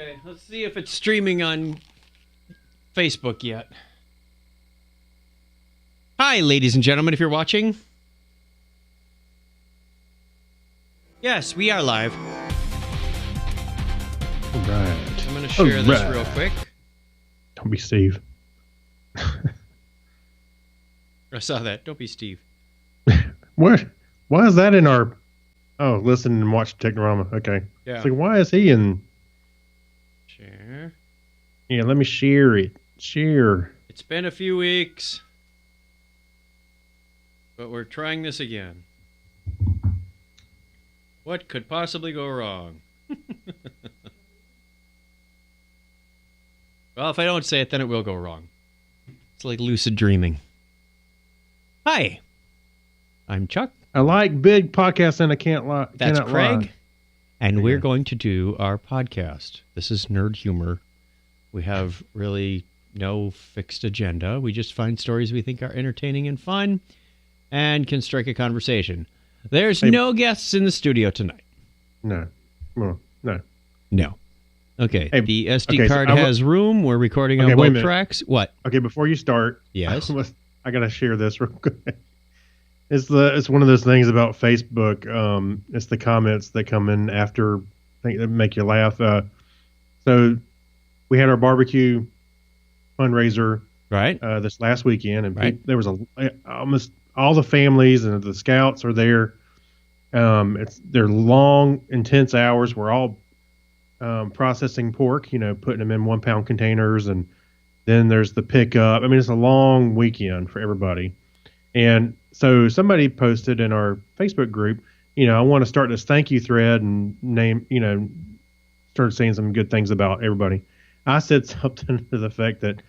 Okay, let's see if it's streaming on Facebook yet. Hi, ladies and gentlemen, if you're watching. Yes, we are live. All right. I'm going to share this real quick. Don't be Steve. I saw that. Don't be Steve. What? Why is that in our... Oh, listen and watch Technorama. Okay. Yeah. It's like, why is he in... Share. Yeah, let me share it. Share. It's been a few weeks. But we're trying this again. What could possibly go wrong? Well, if I don't say it, then it will go wrong. It's like lucid dreaming. Hi. I'm Chuck. I like big podcasts and I can't lie. That's Craig. Lie. And we're going to do our podcast. This is Nerd Humor. We have really no fixed agenda. We just find stories we think are entertaining and fun and can strike a conversation. There's no guests in the studio tonight. No. Well, no. No. Okay. The SD card has room. We're recording on both tracks. What? Okay, before you start. Yes. I got to share this real quick. It's one of those things about Facebook. It's the comments that come in after, I think, that make you laugh. So we had our barbecue fundraiser this last weekend, and there was almost all the families and the scouts are there. They're long, intense hours. We're all processing pork, putting them in 1 pound containers, and then there's the pickup. I mean, it's a long weekend for everybody. And so somebody posted in our Facebook group, I want to start this thank you thread and started saying some good things about everybody. I said something to the effect that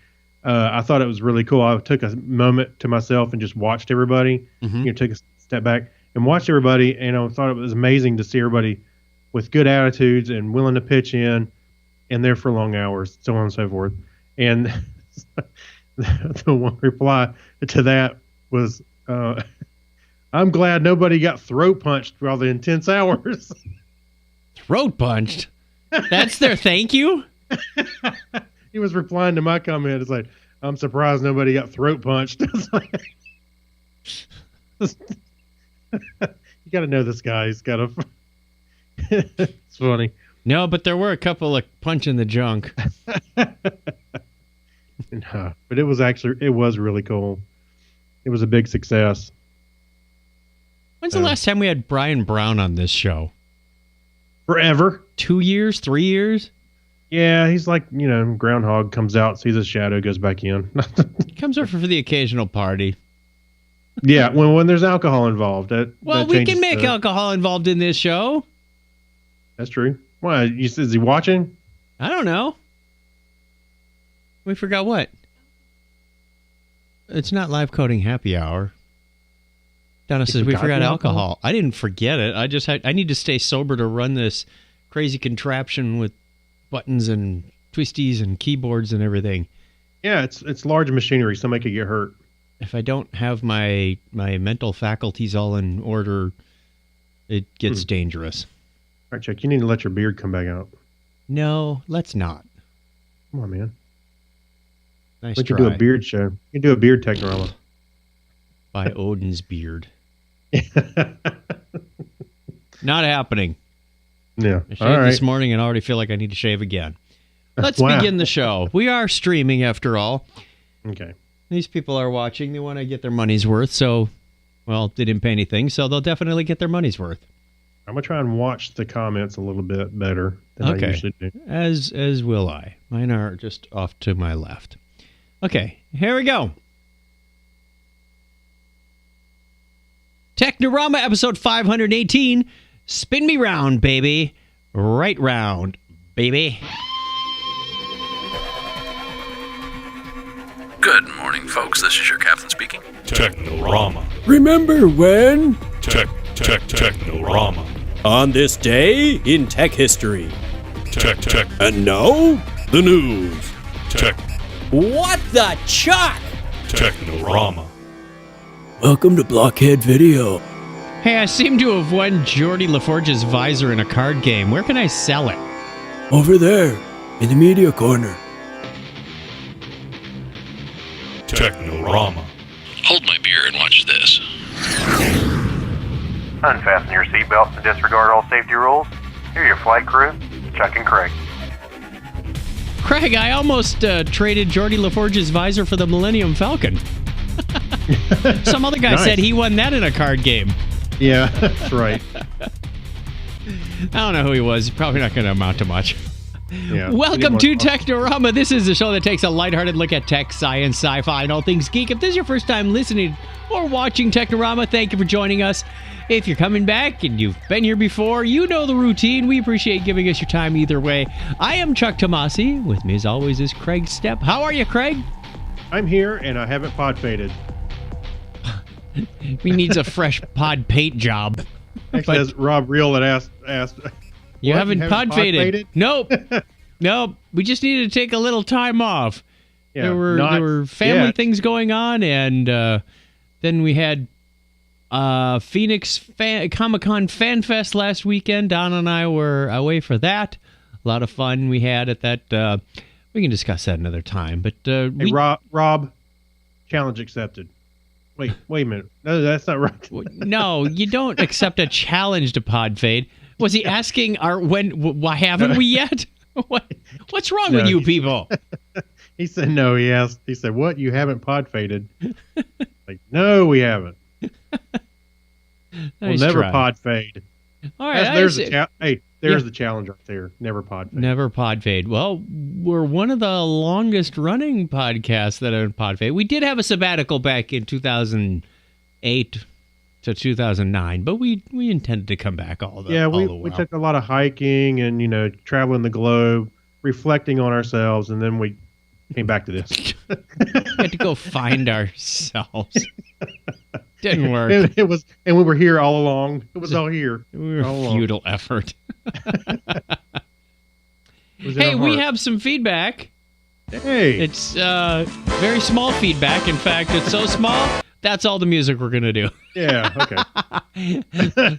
I thought it was really cool. I took a moment to myself and just watched everybody, took a step back and watched everybody. And I thought it was amazing to see everybody with good attitudes and willing to pitch in and there for long hours, so on and so forth. And the one reply to that was, I'm glad nobody got throat punched for all the intense hours. Throat punched? That's their thank you? He was replying to my comment. It's like, I'm surprised nobody got throat punched. You got to know this guy. He's got a... It's funny. No, but there were a couple of punch in the junk. No, but it was really cool. It was a big success. When's the last time we had Brian Brown on this show? Forever. 2 years? 3 years? Yeah, he's like, groundhog comes out, sees his shadow, goes back in. He comes over for the occasional party. Yeah, when there's alcohol involved. We can make alcohol involved in this show. That's true. Why? Is he watching? I don't know. We forgot what? It's not live coding happy hour. Donna says we forgot alcohol. I didn't forget it. I need to stay sober to run this crazy contraption with buttons and twisties and keyboards and everything. Yeah, it's large machinery. Somebody could get hurt. If I don't have my mental faculties all in order, it gets dangerous. All right, Chuck, you need to let your beard come back out. No, let's not. Come on, man. Nice we try. can do a beard show. You can do a beard Technorama. By Odin's beard. Not happening. Yeah. I shaved this morning and I already feel like I need to shave again. Let's begin the show. We are streaming after all. Okay. These people are watching. They want to get their money's worth. So, well, they didn't pay anything, so they'll definitely get their money's worth. I'm going to try and watch the comments a little bit better than I usually do. As will I. Mine are just off to my left. Okay, here we go. Technorama episode 518. Spin me round, baby. Right round, baby. Good morning, folks. This is your captain speaking. Technorama. Remember when? Technorama. On this day in tech history. Tech. And now, the news. Tech. What the chuck? Technorama. Welcome to Blockhead Video. Hey, I seem to have won Geordie LaForge's visor in a card game. Where can I sell it? Over there. in the media corner. Technorama. Hold my beer and watch this. Unfasten your seatbelts and disregard all safety rules. Here are your flight crew, Chuck and Craig. Craig, I almost traded Geordie LaForge's visor for the Millennium Falcon. Some other guy Nice. said he won that in a card game. Yeah, that's right. I don't know who he was. Probably not going to amount to much. Yeah. Welcome to Technorama. This is a show that takes a lighthearted look at tech, science, sci-fi, and all things geek. If this is your first time listening or watching Technorama, thank you for joining us. If you're coming back and you've been here before, you know the routine. We appreciate giving us your time either way. I am Chuck Tomasi. With me, as always, is Craig Stepp. How are you, Craig? I'm here, and I haven't pod faded. He needs a fresh pod paint job. Actually, that's Rob Reel that asked. You What, haven't pod faded? Nope. Nope. We just needed to take a little time off. Yeah, there were family things going on, and then we had Phoenix Comic-Con Fan Fest last weekend. Don and I were away for that. A lot of fun we had at that. We can discuss that another time. But Hey, Rob, challenge accepted. Wait a minute. No, that's not right. no, you don't accept a challenge to pod fade. Was he asking why haven't we yet? What's wrong with you people? He said no. He asked. He said, "What? You haven't pod faded?" Like, no, we haven't. We'll Nice never try. pod fade. All right. There's the challenge right there. Never pod fade. Never pod fade. Well, we're one of the longest running podcasts that are in pod fade. We did have a sabbatical back in 2008 to 2009, but we intended to come back all the while. We took a lot of hiking and traveling the globe, reflecting on ourselves, and then we came back to this. We had to go find ourselves. Didn't work. And we were here all along. It was all here. We were all a along. futile effort. It was in Hey, our we heart. have some feedback. Hey, It's very small feedback. In fact, it's so small, that's all the music we're going to do. yeah, okay.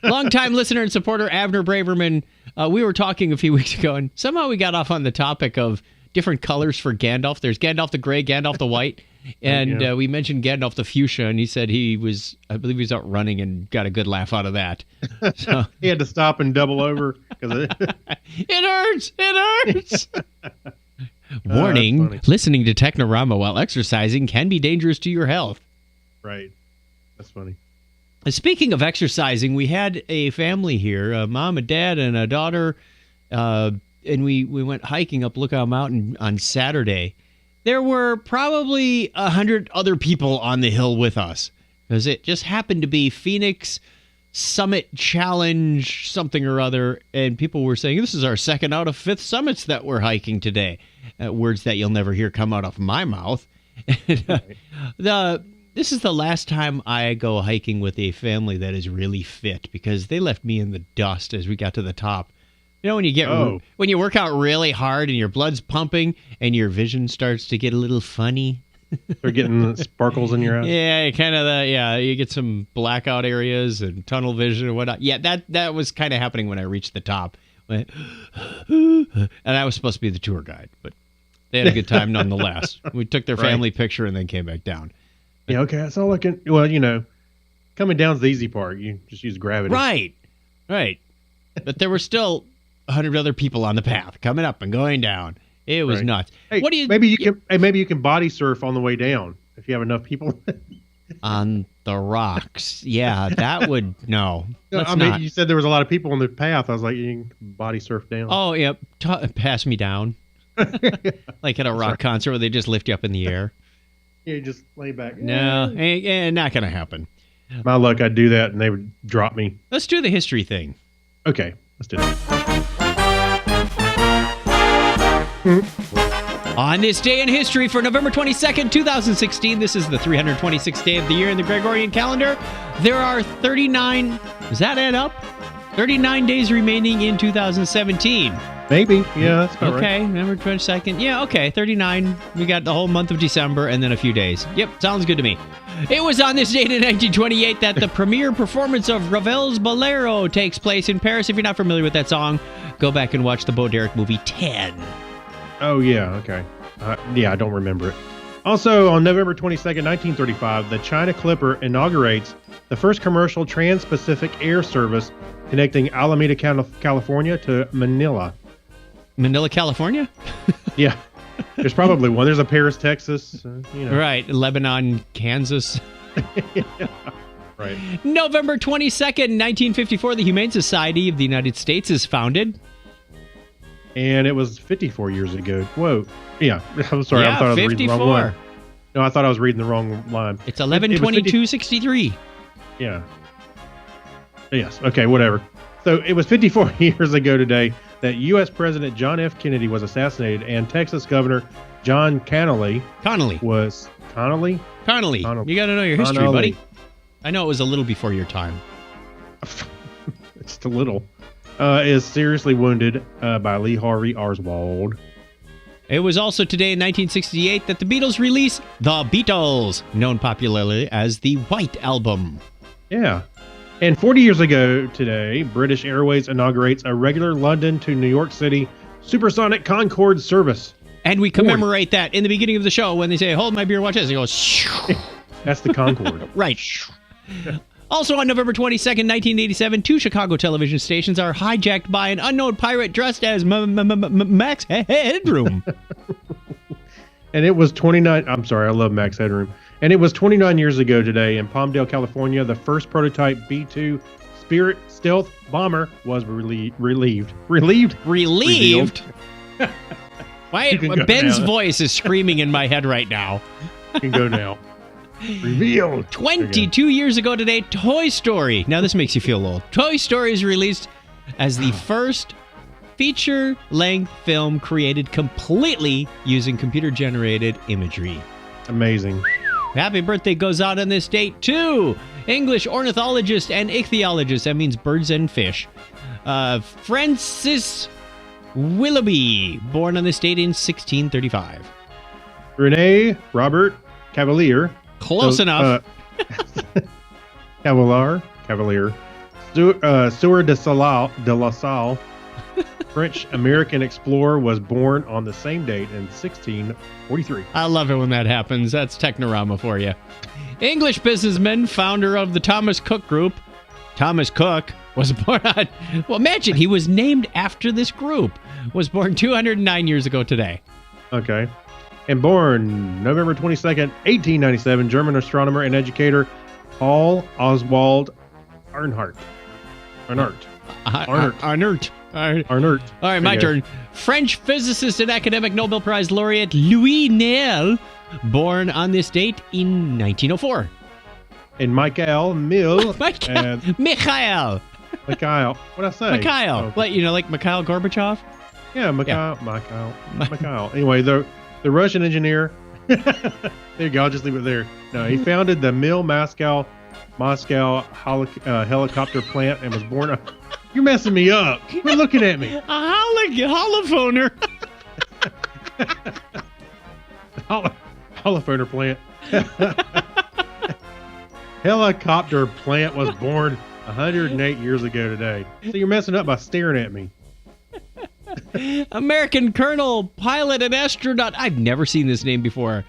Longtime listener and supporter Abner Braverman, we were talking a few weeks ago, and somehow we got off on the topic of different colors for Gandalf. There's Gandalf the gray, Gandalf the white, and Yeah. we mentioned Gandalf the fuchsia, and he said I believe he was out running and got a good laugh out of that. So, He had to stop and double over because it hurts! It hurts! that's Warning, funny. listening to Technorama while exercising can be dangerous to your health. right. That's funny. Speaking of exercising, we had a family here, a mom, a dad, and a daughter, and we went hiking up Lookout Mountain on Saturday. There were probably 100 other people on the hill with us because it just happened to be Phoenix Summit Challenge something or other, and people were saying, this is our second out of 5th summits that we're hiking today. Words that you'll never hear come out of my mouth. This is the last time I go hiking with a family that is really fit because they left me in the dust as we got to the top. You know, when you work out really hard and your blood's pumping and your vision starts to get a little funny. They're getting sparkles in your eyes. Yeah, kind of you get some blackout areas and tunnel vision and whatnot. Yeah, that was kind of happening when I reached the top. And I was supposed to be the tour guide, but they had a good time nonetheless. We took their family picture and then came back down. Yeah, okay. That's all I can. Well, coming down's the easy part. You just use gravity. Right. But there were still 100 other people on the path coming up and going down. It was Right. nuts. Hey, What do you maybe you can body surf on the way down if you have enough people. on the rocks? Yeah, that would no. Let's I mean, not. you said there was a lot of people on the path. I was like, you can body surf down. Oh yeah, pass me down. Like at a rock concert where they just lift you up in the air. Yeah, just lay back. No, not gonna happen. My luck, I'd do that and they would drop me. Let's do the history thing. Okay, let's do that. On this day in history for November 22nd, 2016, this is the 326th day of the year in the Gregorian calendar. There are 39, does that add up? 39 days remaining in 2017. Maybe. Yeah, that's about right. Okay, November 22nd. Yeah, okay, 39. We got the whole month of December and then a few days. Yep, sounds good to me. It was on this date in 1928 that the premiere performance of Ravel's Bolero takes place in Paris. If you're not familiar with that song, go back and watch the Bo Derek movie 10. Oh, yeah. Okay. Yeah, I don't remember it. Also, on November 22nd, 1935, the China Clipper inaugurates the first commercial trans-Pacific air service connecting Alameda, California to Manila. Manila, California? Yeah. There's probably one. There's a Paris, Texas. Right. Lebanon, Kansas. Yeah. Right. November 22nd, 1954, the Humane Society of the United States is founded. And it was 54 years ago. Whoa. Yeah. I'm sorry. Yeah, I thought I was 54. reading the wrong one. No, I thought I was reading the wrong line. It's 11/22/63. Yeah. Yes. Okay, whatever. So it was 54 years ago today that U.S. President John F. Kennedy was assassinated, and Texas Governor John Connolly. was... Connolly? Connolly. You got to know your history, buddy. I know it was a little before your time. Just a little. Is seriously wounded by Lee Harvey Oswald. It was also today in 1968 that the Beatles released The Beatles, known popularly as the White Album. Yeah. And 40 years ago today, British Airways inaugurates a regular London to New York City supersonic Concorde service. And we commemorate that in the beginning of the show when they say, hold my beer, watch this. It goes, That's the Concorde. Right. Also on November 22nd, 1987, 2 Chicago television stations are hijacked by an unknown pirate dressed as Max Headroom. And it was 29... I'm sorry, I love Max Headroom. And it was 29 years ago today in Palmdale, California, the first prototype B-2 Spirit stealth bomber was relieved. Relieved? Why, Ben's now. voice is screaming in my head right now. You can go now. Revealed. 22 years ago today, Toy Story. Now this makes you feel old. Toy Story is released as the first feature-length film created completely using computer-generated imagery. Amazing. Happy birthday goes out on this date to English ornithologist and ichthyologist. That means birds and fish. Francis Willoughby, born on this date in 1635. Rene Robert Cavalier. Close enough. Cavalier. Sieur de La Salle, French-American explorer, was born on the same date in 1643. I love it when that happens. That's Technorama for you. English businessman, founder of the Thomas Cook Group. Thomas Cook was born on... Well, imagine, he was named after this group. Was born 209 years ago today. Okay. And born November 22nd, 1897, German astronomer and educator Paul Oswald Arnhart. Arnert. All right, my turn. French physicist and academic Nobel Prize laureate Louis Néel, born on this date in 1904. And Michael Mill. Mikhail. Mikhail. What'd I say? Mikhail. Oh. Like Mikhail Gorbachev? Yeah, Mikhail. Anyway, the Russian engineer. There you go. I'll just leave it there. No, he founded the Mill Moscow helicopter plant and was born. You're messing me up. Quit looking at me. A holophoner. Holophoner plant. Helicopter plant was born 108 years ago today. So you're messing up by staring at me. American colonel, pilot, and astronaut. I've never seen this name before.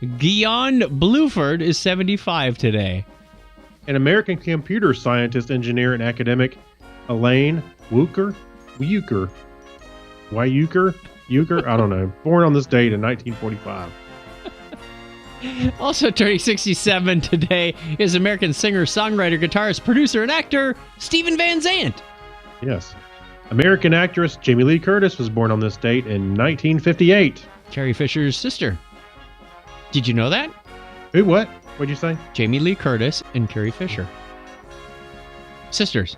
Guion Bluford is 75 today. An American computer scientist, engineer, and academic, Elaine Wuker? I don't know. Born on this date in 1945. Also turning 67 today is American singer, songwriter, guitarist, producer, and actor Stephen Van Zandt. Yes. American actress Jamie Lee Curtis was born on this date in 1958. Carrie Fisher's sister. Did you know that? Who, what? What'd you say? Jamie Lee Curtis and Carrie Fisher. Sisters.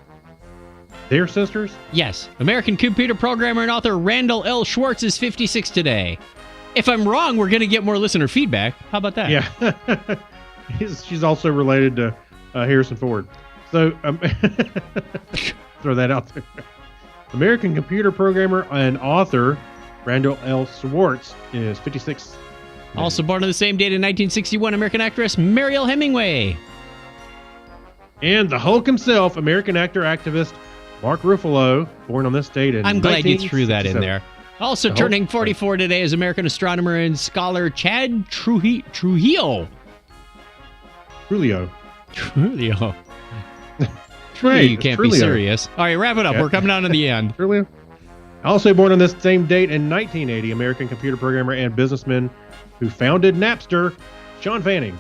They're sisters? Yes. American computer programmer and author Randall L. Schwartz is 56 today. If I'm wrong, we're going to get more listener feedback. How about that? Yeah. She's also related to Harrison Ford. So, throw that out there. American computer programmer and author Randall L. Schwartz is 56. Also born on the same date in 1961, American actress Mariel Hemingway. And the Hulk himself, American actor-activist Mark Ruffalo, born on this date in I'm glad you threw that in there. Also turning 44 today is American astronomer and scholar Chad Trujillo. Trujillo. Right, you can't be serious. All right, wrap it up. Yeah. We're coming down to the end. Trujillo. Also born on this same date in 1980, American computer programmer and businessman who founded Napster, Sean Fanning.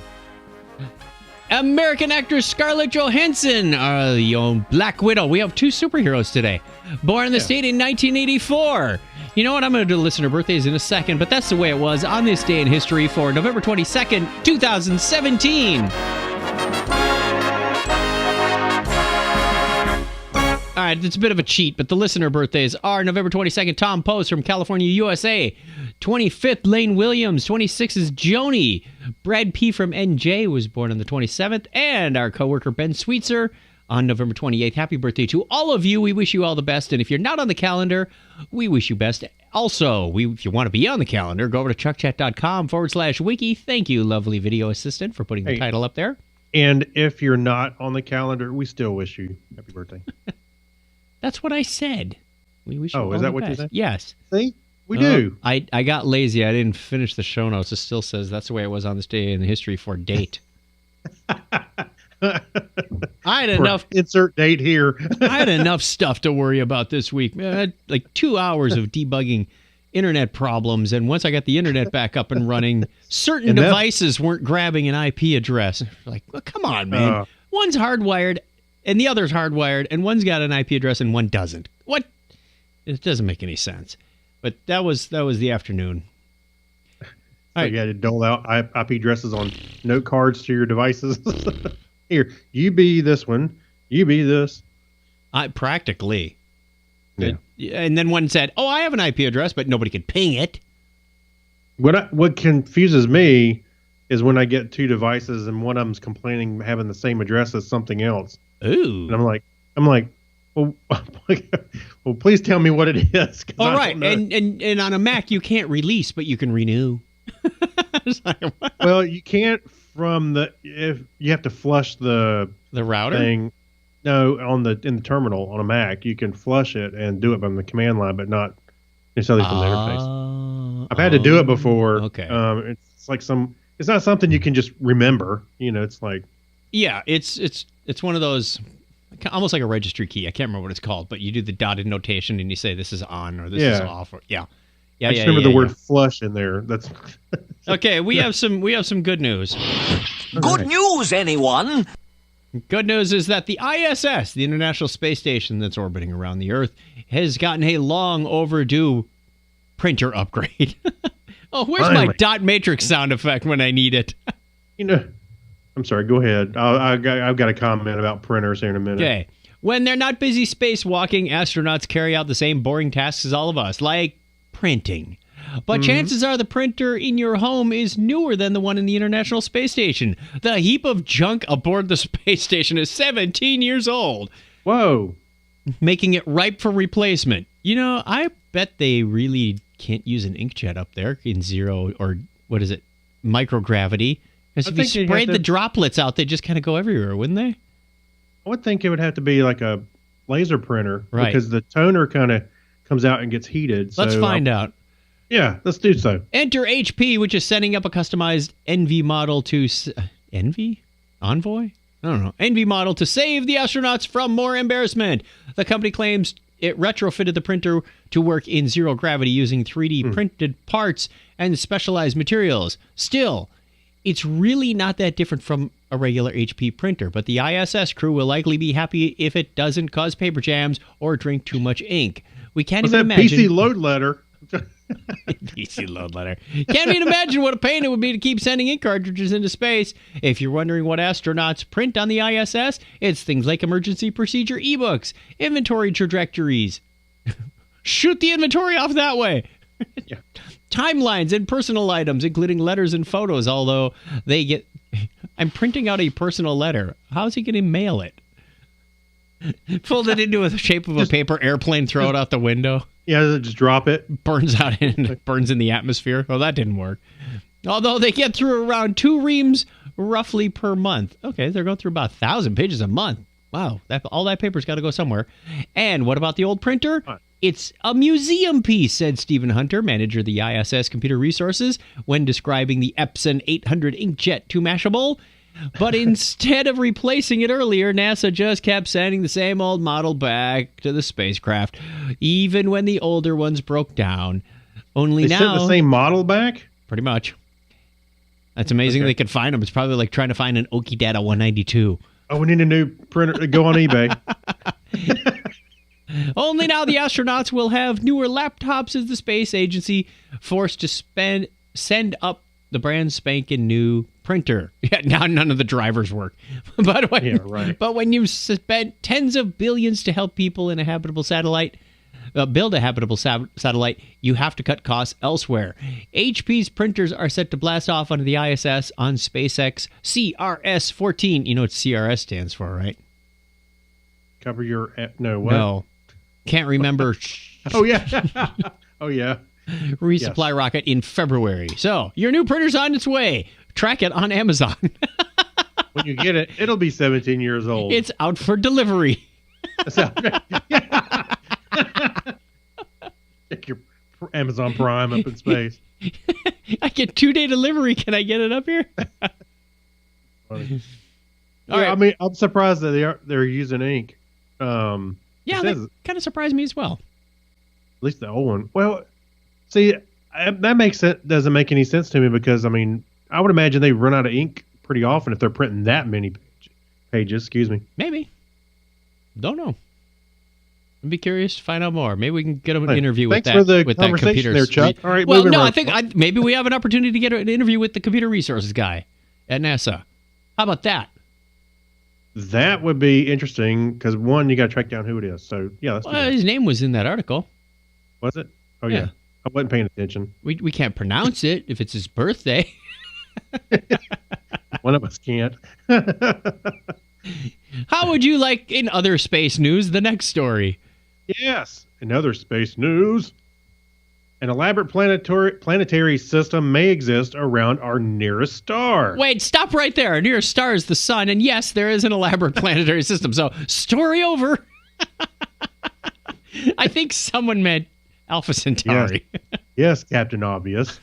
American actress Scarlett Johansson, the Black Widow. We have two superheroes today. Born in the state in 1984. You know what? I'm going to do listener birthdays in a second, but that's the way it was on this day in history for November 22nd, 2017. All right, it's a bit of a cheat, but the listener birthdays are November 22nd, Tom Post from California, USA. 25th, Lane Williams. 26th is Joni. Brad P. from NJ was born on the 27th. And our coworker, Ben Sweetser, on November 28th. Happy birthday to all of you. We wish you all the best. And if you're not on the calendar, we wish you best. Also, if you want to be on the calendar, go over to chuckchat.com/wiki. Thank you, lovely video assistant, for putting the title up there. And if you're not on the calendar, we still wish you happy birthday. That's what I said. We wish you all is that the what you best. said? Yes. See? We do. I got lazy. I didn't finish the show notes. It still says that's the way it was on this day in history for date. I had enough. Insert date here. I had enough stuff to worry about this week. I had like 2 hours of debugging internet problems, and once I got the internet back up and running, certain devices weren't grabbing an IP address. Like, well, come on, man. One's hardwired, and the other's hardwired, and one's got an IP address and one doesn't. What? It doesn't make any sense. But that was the afternoon. So you got to dole out IP addresses on note cards to your devices. Here, you be this one. You be this. Practically. Yeah. And then one said, "Oh, I have an IP address, but nobody could ping it." What confuses me is when I get two devices and one of them's complaining having the same address as something else. Ooh. And I'm like, well, please tell me what it is. All right, and on a Mac you can't release, but you can renew. Well, you can't if you have to flush the router thing. No, in the terminal on a Mac, you can flush it and do it from the command line, but not necessarily from the interface. I've had to do it before. Okay, it's like it's not something you can just remember. It's like it's one of those. Almost like a registry key. I can't remember what it's called, but you do the dotted notation and you say this is on or this is off. Or, I just remember the word flush in there. That's okay. We have some good news. Good news, anyone? Good news is that the ISS, the International Space Station that's orbiting around the Earth, has gotten a long overdue printer upgrade. Oh, where's my dot matrix sound effect when I need it? I'm sorry, go ahead. I've got a comment about printers here in a minute. Okay. When they're not busy spacewalking, astronauts carry out the same boring tasks as all of us, like printing. But chances are the printer in your home is newer than the one in the International Space Station. The heap of junk aboard the space station is 17 years old. Whoa. Making it ripe for replacement. I bet they really can't use an inkjet up there in zero, or what is it, microgravity. Because if you sprayed the droplets out, they'd just kind of go everywhere, wouldn't they? I would think it would have to be like a laser printer. Right. Because the toner kind of comes out and gets heated. Let's find out. Yeah, let's do so. Enter HP, which is setting up a customized Envy model to... Envy? Envoy? I don't know. Envy model to save the astronauts from more embarrassment. The company claims it retrofitted the printer to work in zero gravity using 3D printed parts and specialized materials. Still, it's really not that different from a regular HP printer, but the ISS crew will likely be happy if it doesn't cause paper jams or drink too much ink. We can't even imagine... PC load letter? PC load letter. Can't even imagine what a pain it would be to keep sending ink cartridges into space. If you're wondering what astronauts print on the ISS, it's things like emergency procedure ebooks, inventory trajectories. Shoot the inventory off that way. Yeah. Timelines and personal items, including letters and photos, although they get... I'm printing out a personal letter. How's he going to mail it? Fold it into the shape of a paper airplane, throw it out the window. Yeah, just drop it. Burns in the atmosphere. Oh, that didn't work. Although they get through around 2 reams roughly per month. Okay, they're going through about 1,000 pages a month. Wow, all that paper's got to go somewhere. And what about the old printer? It's a museum piece, said Stephen Hunter, manager of the ISS Computer Resources, when describing the Epson 800 inkjet to Mashable. But instead of replacing it earlier, NASA just kept sending the same old model back to the spacecraft, even when the older ones broke down. Only They now... sent the same model back? Pretty much. That's amazing they could find them. It's probably like trying to find an Oki Data 192. Oh, we need a new printer. Go on eBay. Only now the astronauts will have newer laptops as the space agency forced to send up the brand spanking new printer. Yeah, now none of the drivers work. But when you've spent tens of billions to help people in a habitable satellite, build a habitable satellite, you have to cut costs elsewhere. HP's printers are set to blast off onto the ISS on SpaceX CRS-14. You know what CRS stands for, right? Cover your... No, what? No. Can't remember. Oh, yeah. Oh, yeah. Resupply rocket in February. So, your new printer's on its way. Track it on Amazon. When you get it, it'll be 17 years old. It's out for delivery. Check your Amazon Prime up in space. I get 2-day delivery. Can I get it up here? Funny. All right. I mean, I'm surprised that they're using ink. Yeah, that kind of surprised me as well. At least the old one. Well, see, that makes sense. Doesn't make any sense to me because I mean, I would imagine they run out of ink pretty often if they're printing that many pages. Excuse me. Maybe. Don't know. I'd be curious to find out more. Maybe we can get an interview with that. Thanks for the with conversation that computer. there, Chuck. All right. Well, no, I think maybe we have an opportunity to get an interview with the computer resources guy at NASA. How about that? That would be interesting because one, you got to track down who it is. So yeah, that's his name was in that article. Was it? Oh yeah. I wasn't paying attention. We can't pronounce it if it's his birthday. One of us can't. How would you like, in other space news, the next story? Yes. In other space news, an elaborate planetary system may exist around our nearest star. Wait, stop right there. Our nearest star is the sun, and yes, there is an elaborate planetary system. So, story over. I think someone meant Alpha Centauri. Yes, Captain Obvious.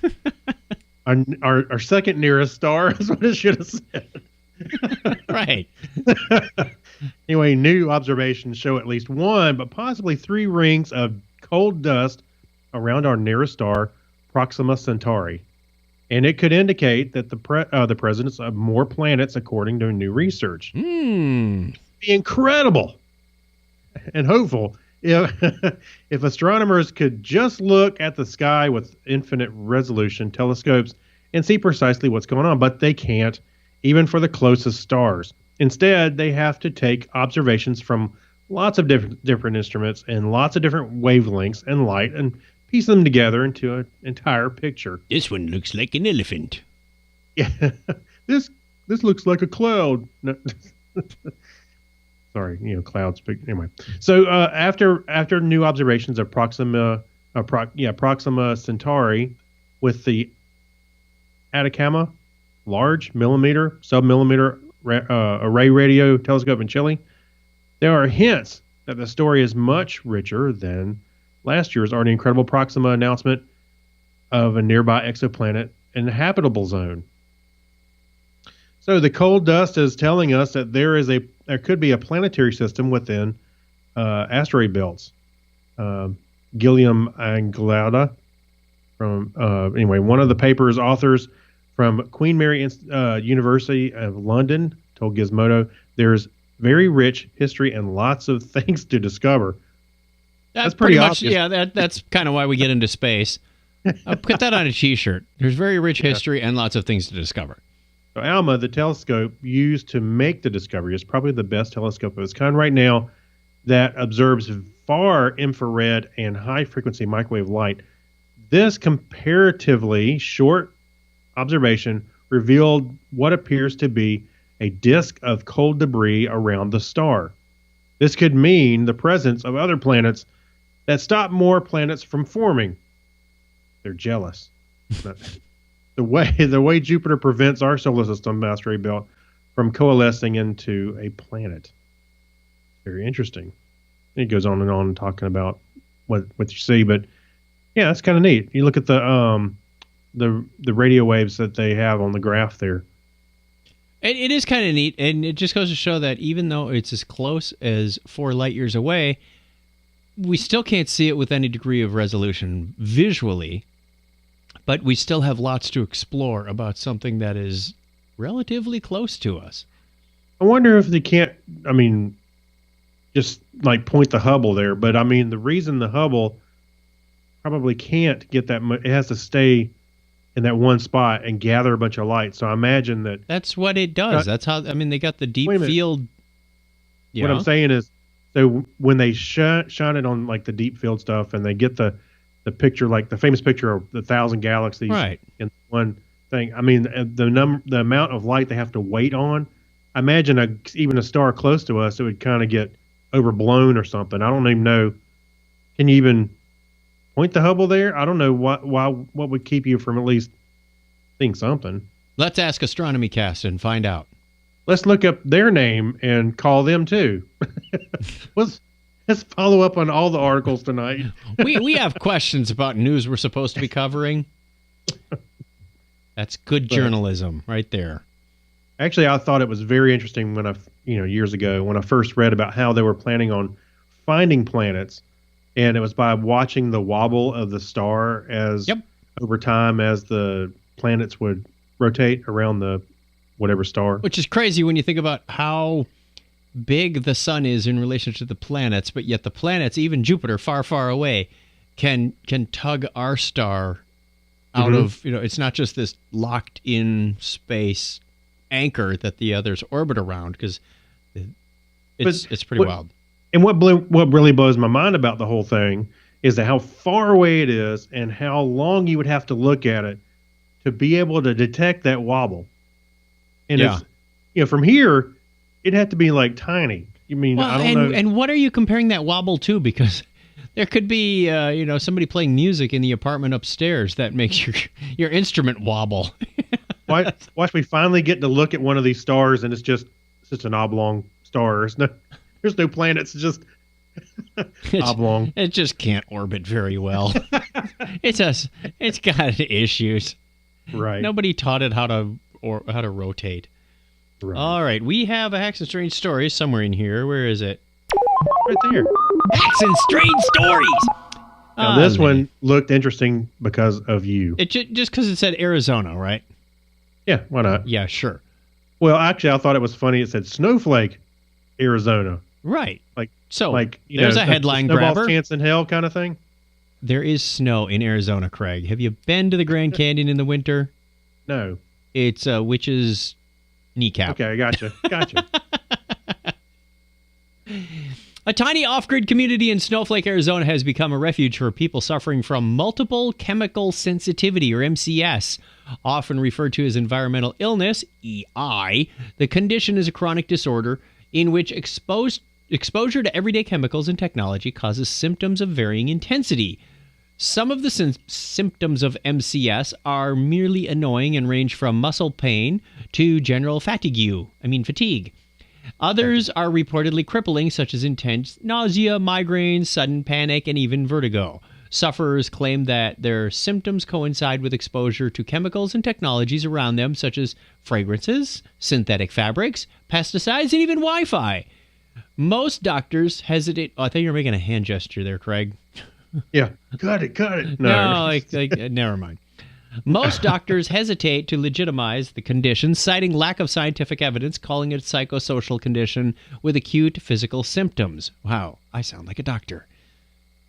Our second nearest star is what it should have said. Right. Anyway, new observations show at least one, but possibly 3 rings of cold dust around our nearest star, Proxima Centauri. And it could indicate that the presence of more planets according to new research. Be incredible and hopeful if astronomers could just look at the sky with infinite resolution telescopes and see precisely what's going on, but they can't, even for the closest stars. Instead, they have to take observations from lots of different instruments and lots of different wavelengths and light and piece them together into an entire picture. This one looks like an elephant. Yeah, this looks like a cloud. No. Sorry, cloud speak. Anyway, so after new observations of Proxima Centauri with the Atacama Large Millimeter Submillimeter Array Radio Telescope in Chile, there are hints that the story is much richer than last year's already incredible Proxima announcement of a nearby exoplanet in the habitable zone. So the cold dust is telling us that there could be a planetary system within asteroid belts. Gilliam Anglada from one of the paper's authors from Queen Mary University of London told Gizmodo there's very rich history and lots of things to discover. That's pretty obvious. Yeah, that's kind of why we get into space. I'll put that on a T-shirt. There's very rich history and lots of things to discover. So ALMA, the telescope used to make the discovery, is probably the best telescope of its kind right now that observes far infrared and high-frequency microwave light. This comparatively short observation revealed what appears to be a disk of cold debris around the star. This could mean the presence of other planets that stop more planets from forming. They're jealous. The way Jupiter prevents our solar system asteroid belt from coalescing into a planet. Very interesting. It goes on and on talking about what you see. But yeah, that's kind of neat. You look at the radio waves that they have on the graph there. It is kind of neat, and it just goes to show that even though it's as close as 4 light years away, we still can't see it with any degree of resolution visually, but we still have lots to explore about something that is relatively close to us. I wonder if they can't, just like point the Hubble there. But the reason the Hubble probably can't get that much, it has to stay in that one spot and gather a bunch of light. So I imagine that's what it does. That's how, they got the deep field. What I'm saying is, so when they shine it on like the deep field stuff, and they get the picture, like the famous picture of the 1,000 galaxies in one thing. The amount of light they have to wait on. I imagine even a star close to us, it would kind of get overblown or something. I don't even know. Can you even point the Hubble there? I don't know what would keep you from at least seeing something. Let's ask Astronomy Cast and find out. Let's look up their name and call them too. Let's follow up on all the articles tonight. we have questions about news we're supposed to be covering. That's good journalism right there. Actually, I thought it was very interesting when years ago when I first read about how they were planning on finding planets, and it was by watching the wobble of the star over time as the planets would rotate around the whatever star. Which is crazy when you think about how big the sun is in relation to the planets, but yet the planets, even Jupiter, far, far away, can tug our star out of, it's not just this locked in space anchor that the others orbit around, because it's pretty wild. And what really blows my mind about the whole thing is that how far away it is and how long you would have to look at it to be able to detect that wobble. And it's, from here, it'd have to be like tiny. I don't know. And what are you comparing that wobble to? Because there could be, somebody playing music in the apartment upstairs that makes your instrument wobble. Watch me finally get to look at one of these stars, and it's just an oblong star. There's no planets. It's just oblong. It just can't orbit very well. It's got issues. Right. Nobody taught it how to rotate. Right. All right, we have a Hacks and Strange Stories somewhere in here. Where is it? Right there. Hacks and Strange Stories. Now this one looked interesting because of you. Just because it said Arizona, right? Yeah, why not? Yeah, sure. Well, actually, I thought it was funny. It said Snowflake, Arizona. Right. There's there's a headline grabber. Chance in hell kind of thing. There is snow in Arizona, Craig. Have you been to the Grand Canyon in the winter? No. It's a witch's kneecap. Okay, gotcha. A tiny off-grid community in Snowflake, Arizona has become a refuge for people suffering from multiple chemical sensitivity, or MCS, often referred to as environmental illness, EI. The condition is a chronic disorder in which exposure to everyday chemicals and technology causes symptoms of varying intensity. Some of the symptoms of MCS are merely annoying and range from muscle pain to general fatigue. Others are reportedly crippling, such as intense nausea, migraines, sudden panic, and even vertigo. Sufferers claim that their symptoms coincide with exposure to chemicals and technologies around them, such as fragrances, synthetic fabrics, pesticides, and even Wi-Fi. Most doctors hesitate... Oh, I thought you were making a hand gesture there, Craig. Yeah, cut it. No, never mind. Most doctors hesitate to legitimize the condition, citing lack of scientific evidence, calling it a psychosocial condition with acute physical symptoms. Wow, I sound like a doctor.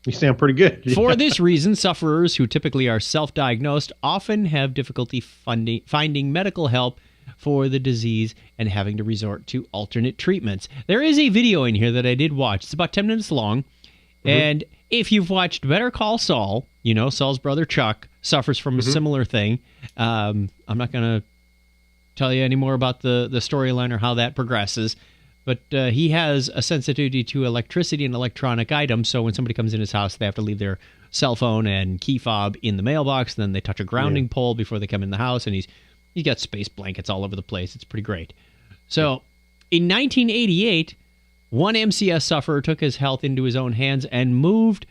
You sound pretty good. For this reason, sufferers who typically are self-diagnosed often have difficulty finding medical help for the disease and having to resort to alternate treatments. There is a video in here that I did watch. It's about 10 minutes long. And if you've watched Better Call Saul, Saul's brother Chuck suffers from a similar thing. I'm not going to tell you any more about the storyline or how that progresses. But he has a sensitivity to electricity and electronic items, so when somebody comes in his house, they have to leave their cell phone and key fob in the mailbox, and then they touch a grounding pole before they come in the house, and he's got space blankets all over the place. It's pretty great. So in 1988, one MCS sufferer took his health into his own hands and moved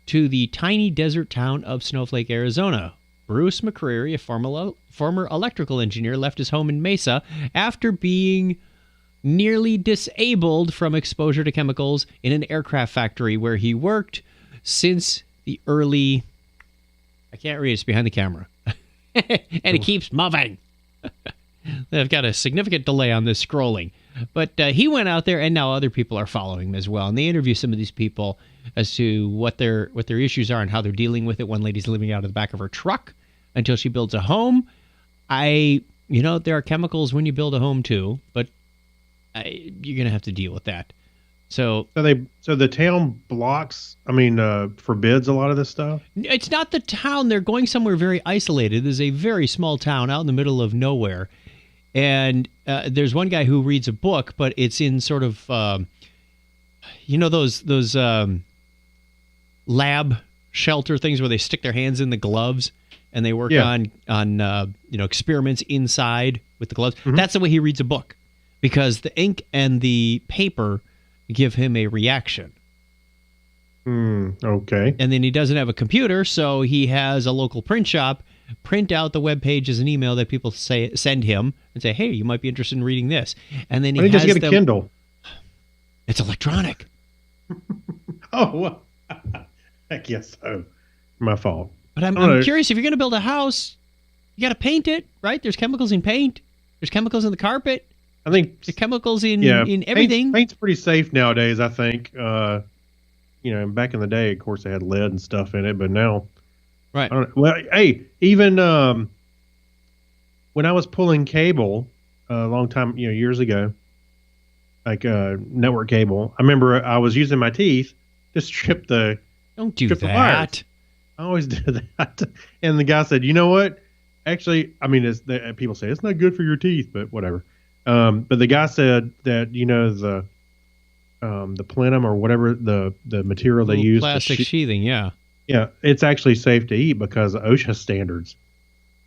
to the tiny desert town of Snowflake, Arizona. Bruce McCreary, a former electrical engineer, left his home in Mesa after being nearly disabled from exposure to chemicals in an aircraft factory where he worked since the early... I can't read, it's behind the camera. And it keeps moving. They've got a significant delay on this scrolling. But he went out there, and now other people are following him as well. And they interview some of these people as to what their issues are and how they're dealing with it. One lady's living out of the back of her truck until she builds a home. There are chemicals when you build a home too, but you're going to have to deal with that. So the town blocks, forbids a lot of this stuff? It's not the town. They're going somewhere very isolated. There's a very small town out in the middle of nowhere. And there's one guy who reads a book, but it's in sort of, those lab shelter things where they stick their hands in the gloves and they work on experiments inside with the gloves. Mm-hmm. That's the way he reads a book, because the ink and the paper give him a reaction. Okay. And then he doesn't have a computer, so he has a local print shop print out the web page as an email that people send him and say, hey, you might be interested in reading this. And then he just get a Kindle. It's electronic. Oh, well, I guess so. My fault. But I'm curious, if you're going to build a house, you got to paint it, right? There's chemicals in paint. There's chemicals in the carpet. I think there's chemicals in everything. Paint's pretty safe nowadays, I think. Back in the day, of course, they had lead and stuff in it, but now, right? Even when I was pulling cable a long time, years ago, like network cable, I remember I was using my teeth to strip the. Don't do that. I always did that, and the guy said, "You know what? Actually, people say it's not good for your teeth, but whatever." But the guy said that the plenum or whatever the material they use, plastic sheathing, yeah, it's actually safe to eat because OSHA standards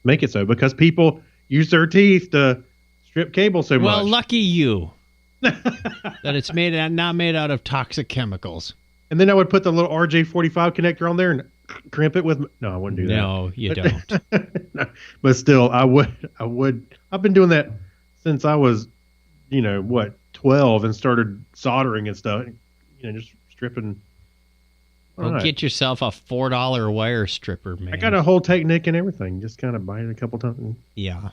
make it so, because people use their teeth to strip cable so much. Well, lucky you that it's not made out of toxic chemicals. And then I would put the little RJ45 connector on there and crimp it with. No, I wouldn't do that. No, you don't. No, but still, I would. I've been doing that since I was, 12 and started soldering and stuff. Just stripping. Well, get yourself a $4 wire stripper, man. I got a whole technique and everything. Just kind of buy it a couple times. Yeah.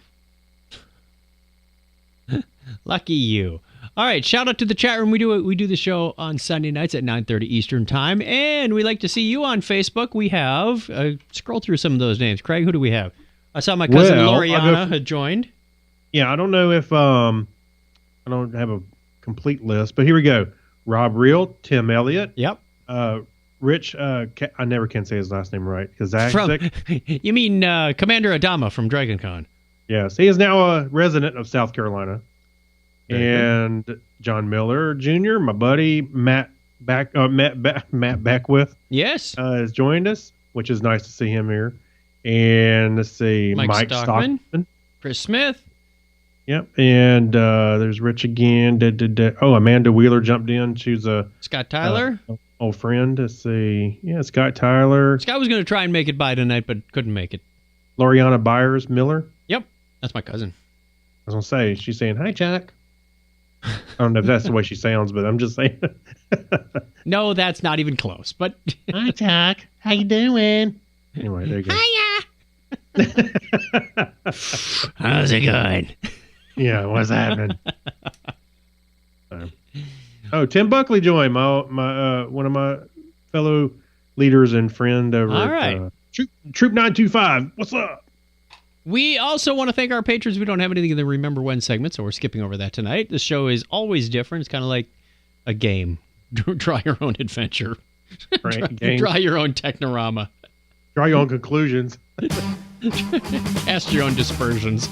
Lucky you. All right, shout out to the chat room. We do the show on Sunday nights at 9:30 Eastern time, and we like to see you on Facebook. We have scroll through some of those names. Craig, who do we have? I saw my cousin Loriana had joined. Yeah, I don't know if I don't have a complete list, but here we go. Rob Reel, Tim Elliott. Yep. Rich, I never can say his last name right. You mean Commander Adama from DragonCon? Yes, he is now a resident of South Carolina. And John Miller Jr., my buddy Matt Beckwith, yes, has joined us, which is nice to see him here. And let's see, Mike Stockman, Chris Smith. Yep, and there's Rich again. Amanda Wheeler jumped in. She's a Scott Tyler, old friend. Let's see, Scott Tyler. Scott was going to try and make it by tonight, but couldn't make it. Loriana Byers Miller. Yep, that's my cousin. I was going to say, she's saying, "Hi, Jack." I don't know if that's the way she sounds, but I'm just saying. No, that's not even close. But hi, Jack. How you doing? Anyway, there you go. Hiya. How's it going? Yeah, what's happening? Tim Buckley joined my one of my fellow leaders and friend over at Troop 925. What's up? We also want to thank our patrons. We don't have anything in the Remember When segment, so we're skipping over that tonight. The show is always different. It's kind of like a game. Draw your own adventure. Right, draw your own Technorama. Draw your own conclusions. Cast your own dispersions.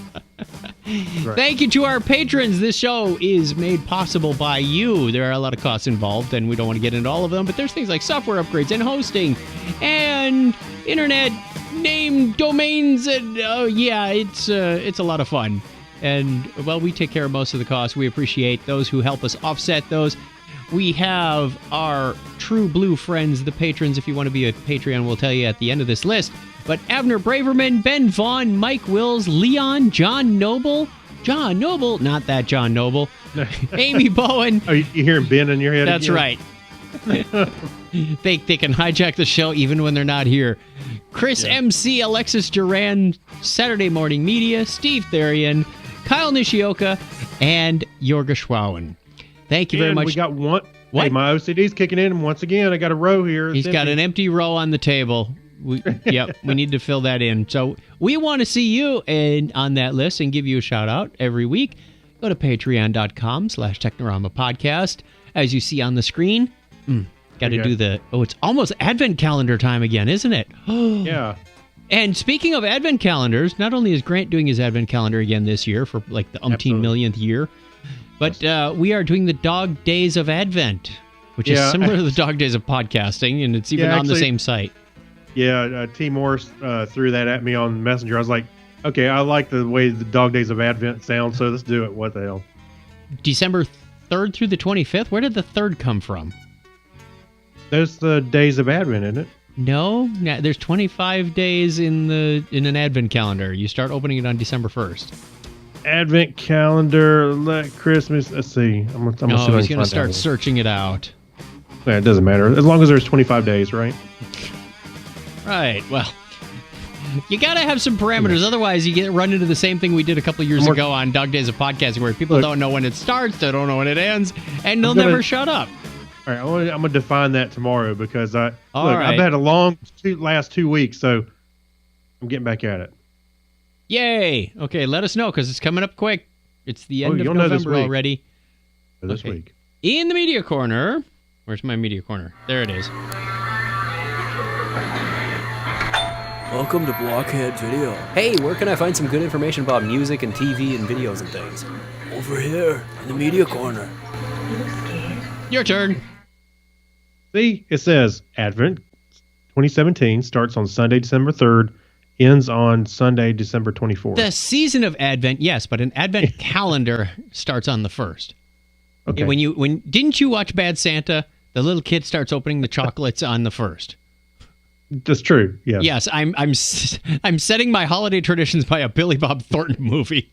Right. Thank you to our patrons. This show is made possible by you. There are a lot of costs involved, and we don't want to get into all of them, but there's things like software upgrades and hosting and internet name domains, and it's a lot of fun. And well, we take care of most of the costs. We appreciate those who help us offset those. We have our true blue friends, the patrons. If you want to be a Patreon, we'll tell you at the end of this list. But Abner Braverman, Ben Vaughn, Mike Wills, Leon, John Noble, not that John Noble, Amy Bowen. Oh, you hearing Ben in your head? That's again? right. They can hijack the show even when they're not here. Chris MC, Alexis Duran, Saturday Morning Media, Steve Therian, Kyle Nishioka, and Jorga Schwauen. Thank you very much. We got one. What? Hey, my OCD's kicking in, and once again, I got a row here. He's got an empty row on the table. We need to fill that in. So we want to see you on that list and give you a shout out every week. Go to patreon.com/Technorama Podcast. As you see on the screen, got to do it's almost Advent calendar time again, isn't it? Yeah. And speaking of Advent calendars, not only is Grant doing his Advent calendar again this year for like the umpteen millionth year, but we are doing the Dog Days of Advent, which is similar to the Dog Days of Podcasting, and it's even on the same site. Yeah, T. Morris threw that at me on Messenger. I was like, okay, I like the way the Dog Days of Advent sound, so let's do it. What the hell? December 3rd through the 25th? Where did the 3rd come from? Those the Days of Advent, isn't it? No, there's 25 days in an Advent calendar. You start opening it on December 1st. Advent calendar, Christmas. Let's see. I'm he's going to start searching it out. Yeah, it doesn't matter. As long as there's 25 days, right? Right. Well, you got to have some parameters. Otherwise, you run into the same thing we did a couple years ago on Dog Days of Podcasting, where people don't know when it starts, they don't know when it ends, and they'll never shut up. All right, I'm going to define that tomorrow because I've right. had a long last 2 weeks, so I'm getting back at it. Yay! Okay, let us know because it's coming up quick. It's the end of you'll know this November week. already. This week. In the media corner. Where's my media corner? There it is. Welcome to Blockhead Video. Hey, where can I find some good information about music and TV and videos and things? Over here, in the media corner. Your turn. See, it says Advent 2017 starts on Sunday, December 3rd, ends on Sunday, December 24th. The season of Advent, yes, but an Advent calendar starts on the 1st. Okay. Didn't you watch Bad Santa? The little kid starts opening the chocolates on the 1st. That's true. Yes. Yes, I'm setting my holiday traditions by a Billy Bob Thornton movie.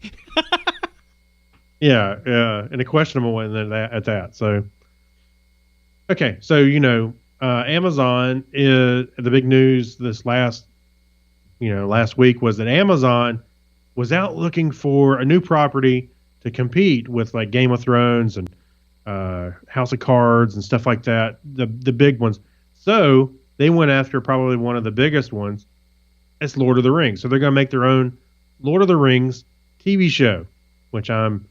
Yeah, and a questionable one at that. So, okay, so Amazon is the big news. This last week was that Amazon was out looking for a new property to compete with, like Game of Thrones and House of Cards and stuff like that. The big ones. So they went after probably one of the biggest ones. It's Lord of the Rings. So they're going to make their own Lord of the Rings TV show, which I'm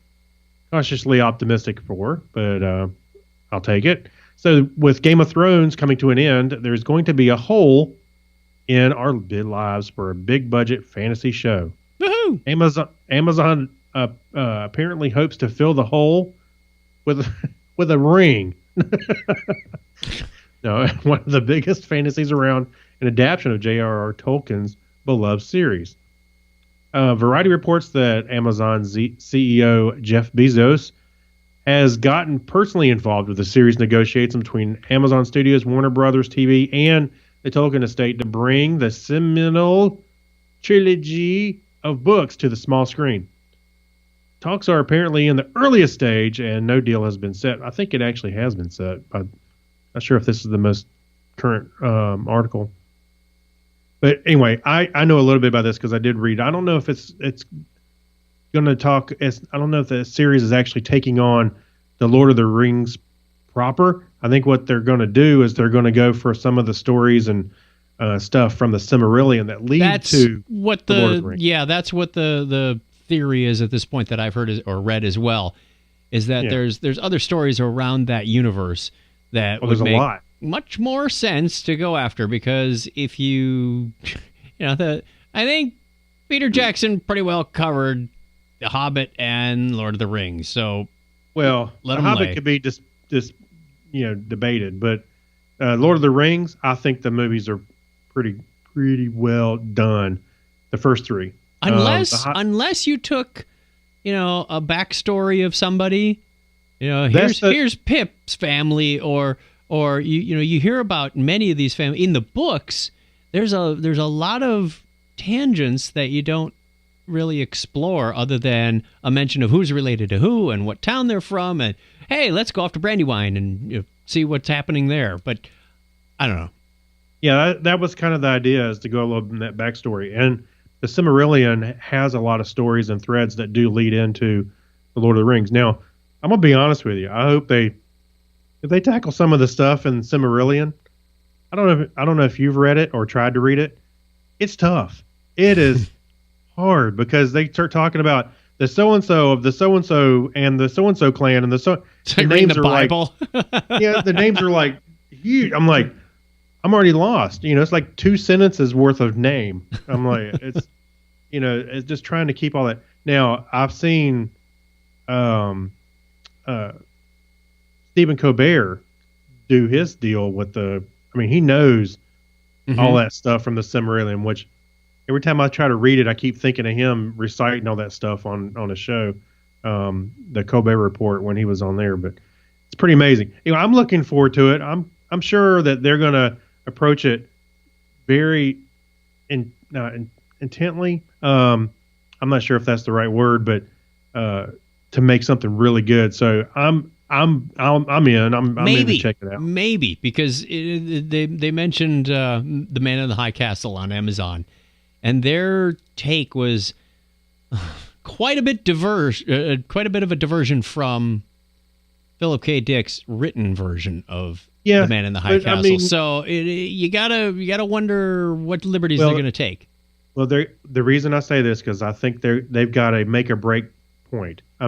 cautiously optimistic for, but I'll take it. So with Game of Thrones coming to an end, there's going to be a hole in our bid lives for a big budget fantasy show. Woohoo! Amazon apparently hopes to fill the hole with a ring. No, one of the biggest fantasies around, an adaptation of J.R.R. Tolkien's beloved series. Variety reports that Amazon CEO Jeff Bezos has gotten personally involved with the series negotiations between Amazon Studios, Warner Brothers TV, and the Tolkien estate to bring the seminal trilogy of books to the small screen. Talks are apparently in the earliest stage, and no deal has been set. I think it actually has been set. I'm not sure if this is the most current article. But anyway, I know a little bit about this because I did read. I don't know if it's going to talk. I don't know if the series is actually taking on the Lord of the Rings proper. I think what they're going to do is they're going to go for some of the stories and stuff from the Silmarillion that lead to what the Lord of the Rings. Yeah, that's what the theory is at this point that I've heard or read as well. Is that there's other stories around that universe that would make much more sense to go after, because if I think Peter Jackson pretty well covered The Hobbit and Lord of the Rings. So, The Hobbit could be just debated, but Lord of the Rings, I think the movies are pretty well done. The first three, unless you took, a backstory of somebody You know, here's Pip's family, or you hear about many of these families in the books. There's a lot of tangents that you don't really explore, other than a mention of who's related to who and what town they're from, and hey, let's go off to Brandywine and see what's happening there. But I don't know. Yeah, that was kind of the idea, is to go a little in that backstory. And the Silmarillion has a lot of stories and threads that do lead into the Lord of the Rings. Now, I'm gonna be honest with you. I hope if they tackle some of the stuff in Silmarillion. I don't know if you've read it or tried to read it. It's tough. It is hard, because they start talking about the so and so of the so and so and the so and so clan, and the names the are Bible. yeah, the names are like huge. I'm like, I'm already lost. It's like 2 sentences worth of name. I'm like, it's just trying to keep all that. Now, I've seen Stephen Colbert do his deal with he knows all that stuff from the Silmarillion, which every time I try to read it, I keep thinking of him reciting all that stuff on a show, the Colbert Report, when he was on there. But it's pretty amazing. I'm looking forward to it. I'm sure that they're going to approach it very intently. I'm not sure if that's the right word, but to make something really good. So I'm in. I'm in to check it out. Maybe because they mentioned The Man in the High Castle on Amazon, and their take was quite a bit of a diversion from Philip K. Dick's written version of The Man in the High Castle. So you gotta wonder what liberties they're going to take. Well, the reason I say this, because I think they've got a make or break point. I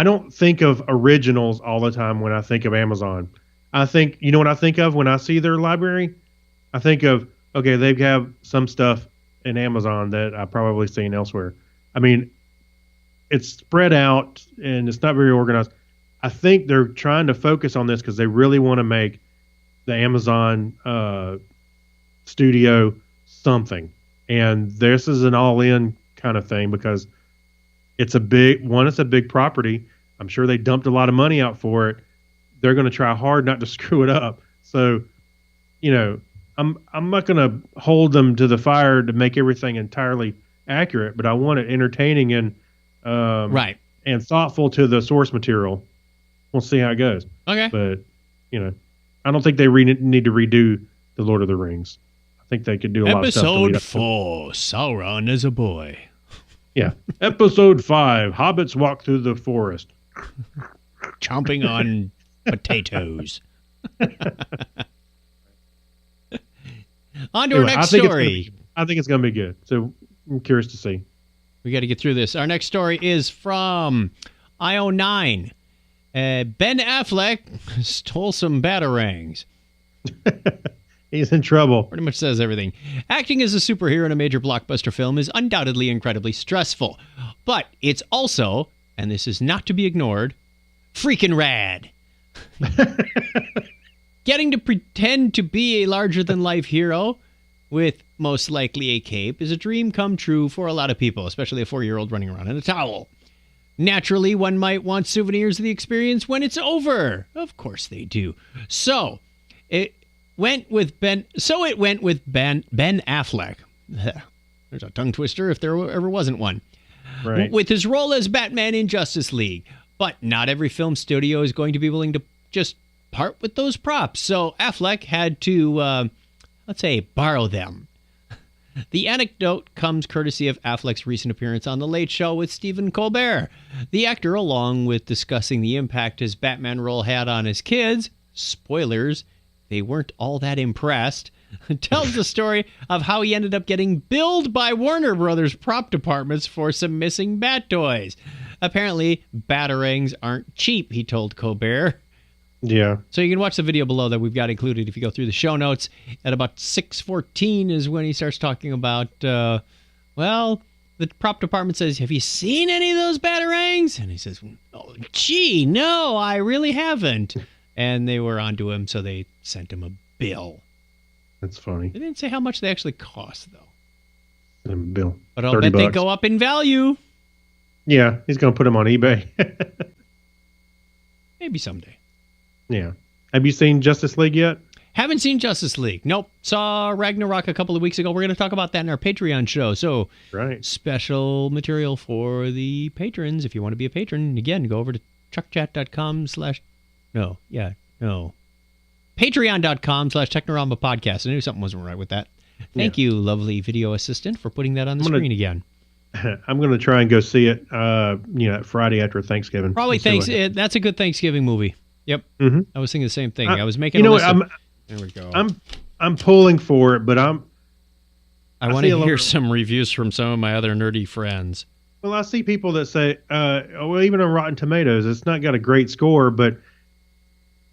don't think of originals all the time when I think of Amazon. I think, you know what I think of when I see their library? I think of, okay, they have some stuff in Amazon that I've probably seen elsewhere. It's spread out and it's not very organized. I think they're trying to focus on this because they really want to make the Amazon studio something. And this is an all-in kind of thing, because it's a big property. I'm sure they dumped a lot of money out for it. They're going to try hard not to screw it up. So, I'm not going to hold them to the fire to make everything entirely accurate, but I want it entertaining and right and thoughtful to the source material. We'll see how it goes. Okay. But I don't think they need to redo the Lord of the Rings. I think they could do a lot of stuff. Episode 4: Sauron is a boy. Yeah. Episode 5: Hobbits walk through the forest, chomping on potatoes. On to our next story. I think it's going to be good. So I'm curious to see. We got to get through this. Our next story is from IO9. Ben Affleck stole some batarangs. He's in trouble. Pretty much says everything. Acting as a superhero in a major blockbuster film is undoubtedly incredibly stressful. But it's also, and this is not to be ignored, freaking rad. Getting to pretend to be a larger-than-life hero with most likely a cape is a dream come true for a lot of people, especially a 4-year-old running around in a towel. Naturally, one might want souvenirs of the experience when it's over. Of course they do. So it went with Ben Affleck. There's a tongue twister if there ever wasn't one. Right. With his role as Batman in Justice League. But not every film studio is going to be willing to just part with those props. So Affleck had to, let's say, borrow them. The anecdote comes courtesy of Affleck's recent appearance on The Late Show with Stephen Colbert. The actor, along with discussing the impact his Batman role had on his kids, spoilers, they weren't all that impressed, tells the story of how he ended up getting billed by Warner Brothers prop departments for some missing Bat toys. Apparently, batarangs aren't cheap, he told Colbert. Yeah. So you can watch the video below that we've got included if you go through the show notes. At about 6:14 is when he starts talking about, the prop department says, have you seen any of those batarangs? And he says, oh, gee, no, I really haven't. And they were onto him, so they sent him a bill. That's funny. They didn't say how much they actually cost, though. Sent him a bill. But I'll bet they go up in value. Yeah, he's going to put them on eBay. Maybe someday. Yeah. Have you seen Justice League yet? Haven't seen Justice League. Nope. Saw Ragnarok a couple of weeks ago. We're going to talk about that in our Patreon show. So, Right. special material for the patrons. If you want to be a patron, again, go over to Patreon.com/Technorama Podcast. I knew something wasn't right with that. Thank you, lovely video assistant, for putting that on the screen again. I'm going to try and go see it, Friday after Thanksgiving. Probably that's a good Thanksgiving movie. Yep. Mm-hmm. I was thinking the same thing. I was making you a know list what, of- There we go. I'm pulling for it, but I want see to a hear little- some reviews from some of my other nerdy friends. Well, I see people that say, even on Rotten Tomatoes, it's not got a great score, but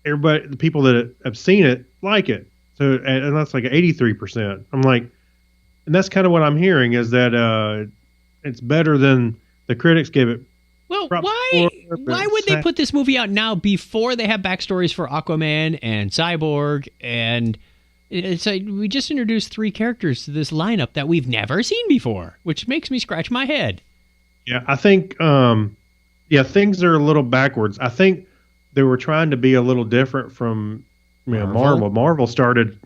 everybody, the people that have seen it, like it. So, and that's like 83%. I'm like, and that's kind of what I'm hearing is that it's better than the critics give it. Well, props why for, but would they put this movie out now before they have backstories for Aquaman and Cyborg? And it's like we just introduced 3 characters to this lineup that we've never seen before, which makes me scratch my head. Yeah, I think, things are a little backwards. I think they were trying to be a little different from Marvel. Marvel started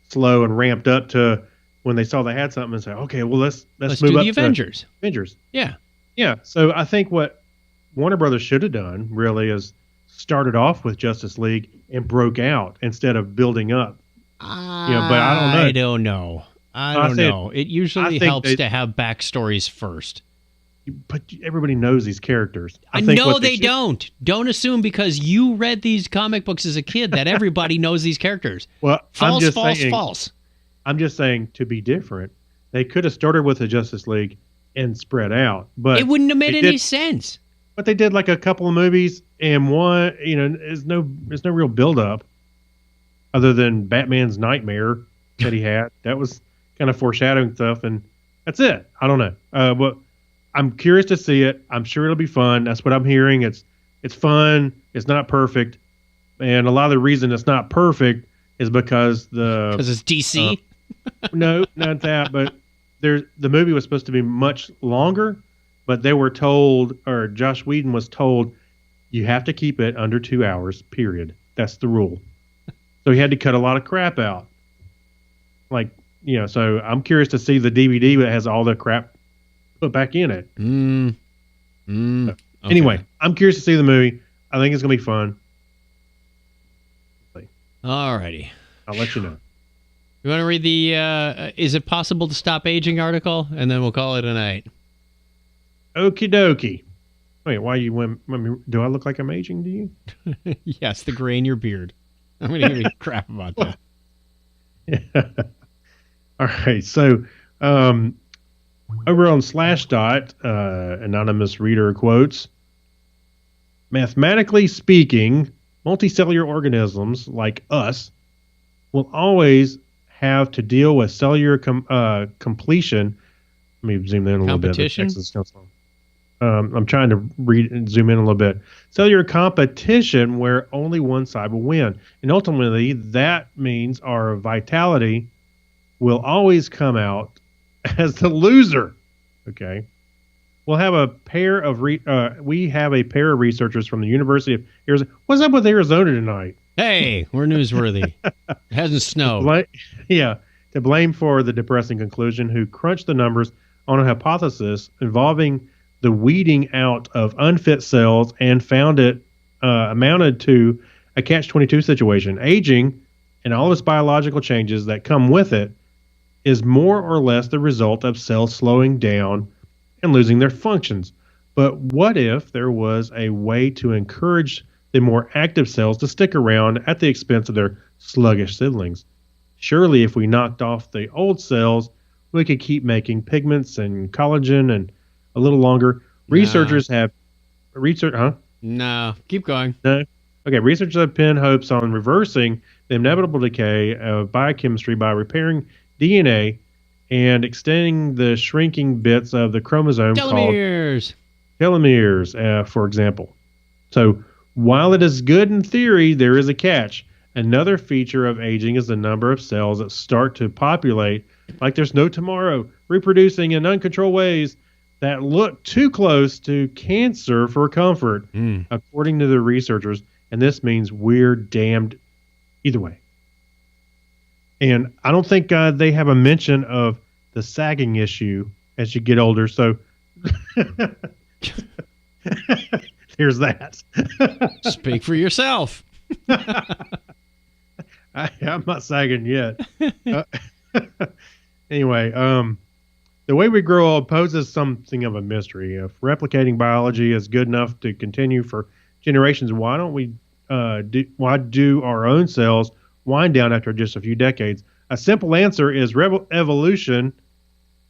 slow and ramped up to when they saw they had something and say, okay, well, let's move do up the Avengers. Avengers. Yeah. Yeah. So I think what Warner Brothers should have done really is started off with Justice League and broke out instead of building up. But I don't know. I don't know. It usually helps to have backstories first. But everybody knows these characters. I know they don't. Don't assume because you read these comic books as a kid that everybody knows these characters. Well, false. I'm just saying to be different. They could have started with the Justice League and spread out, but it wouldn't have made any sense. But they did like a couple of movies, and one, there's no real build up, other than Batman's nightmare that he had. That was kind of foreshadowing stuff, and that's it. I don't know, but I'm curious to see it. I'm sure it'll be fun. That's what I'm hearing. It's fun. It's not perfect, and a lot of the reason it's not perfect is because it's DC. No, not that. But the movie was supposed to be much longer, but they were told, or Josh Whedon was told, you have to keep it under 2 hours. Period. That's the rule. So he had to cut a lot of crap out. So I'm curious to see the DVD that has all the crap put back in it. Okay. Anyway, I'm curious to see the movie. I think it's going to be fun. All righty. I'll let you know. You want to read the Is It Possible to Stop Aging article? And then we'll call it a night. Okie dokie. Wait, why do I look like I'm aging to you? Yes, the gray in your beard. I'm going to give you crap about that. Yeah. All right. So, over on Slashdot, anonymous reader quotes, mathematically speaking, multicellular organisms like us will always have to deal with cellular completion. Let me zoom in a little bit. Competition? I'm trying to read and zoom in a little bit. Cellular competition where only one side will win. And ultimately, that means our vitality will always come out as the loser. Okay. We'll have a pair of researchers from the University of Arizona. What's up with Arizona tonight? Hey, we're newsworthy. It hasn't snowed. To blame for the depressing conclusion, who crunched the numbers on a hypothesis involving the weeding out of unfit cells and found it amounted to a catch-22 situation. Aging and all its biological changes that come with it is more or less the result of cells slowing down and losing their functions. But what if there was a way to encourage the more active cells to stick around at the expense of their sluggish siblings? Surely if we knocked off the old cells, we could keep making pigments and collagen and a little longer. Researchers have No, keep going. No. Okay, researchers have pinned hopes on reversing the inevitable decay of biochemistry by repairing DNA and extending the shrinking bits of the chromosome Telomeres. called telomeres, for example. So while it is good in theory, there is a catch. Another feature of aging is the number of cells that start to populate like there's no tomorrow, reproducing in uncontrolled ways. that look too close to cancer for comfort, according to the researchers. And this means we're damned either way. And I don't think they have a mention of the sagging issue as you get older. So there's that. Speak for yourself. I'm not sagging yet. Anyway, the way we grow old poses something of a mystery. If replicating biology is good enough to continue for generations, why don't we? Why do our own cells wind down after just a few decades? A simple answer is evolution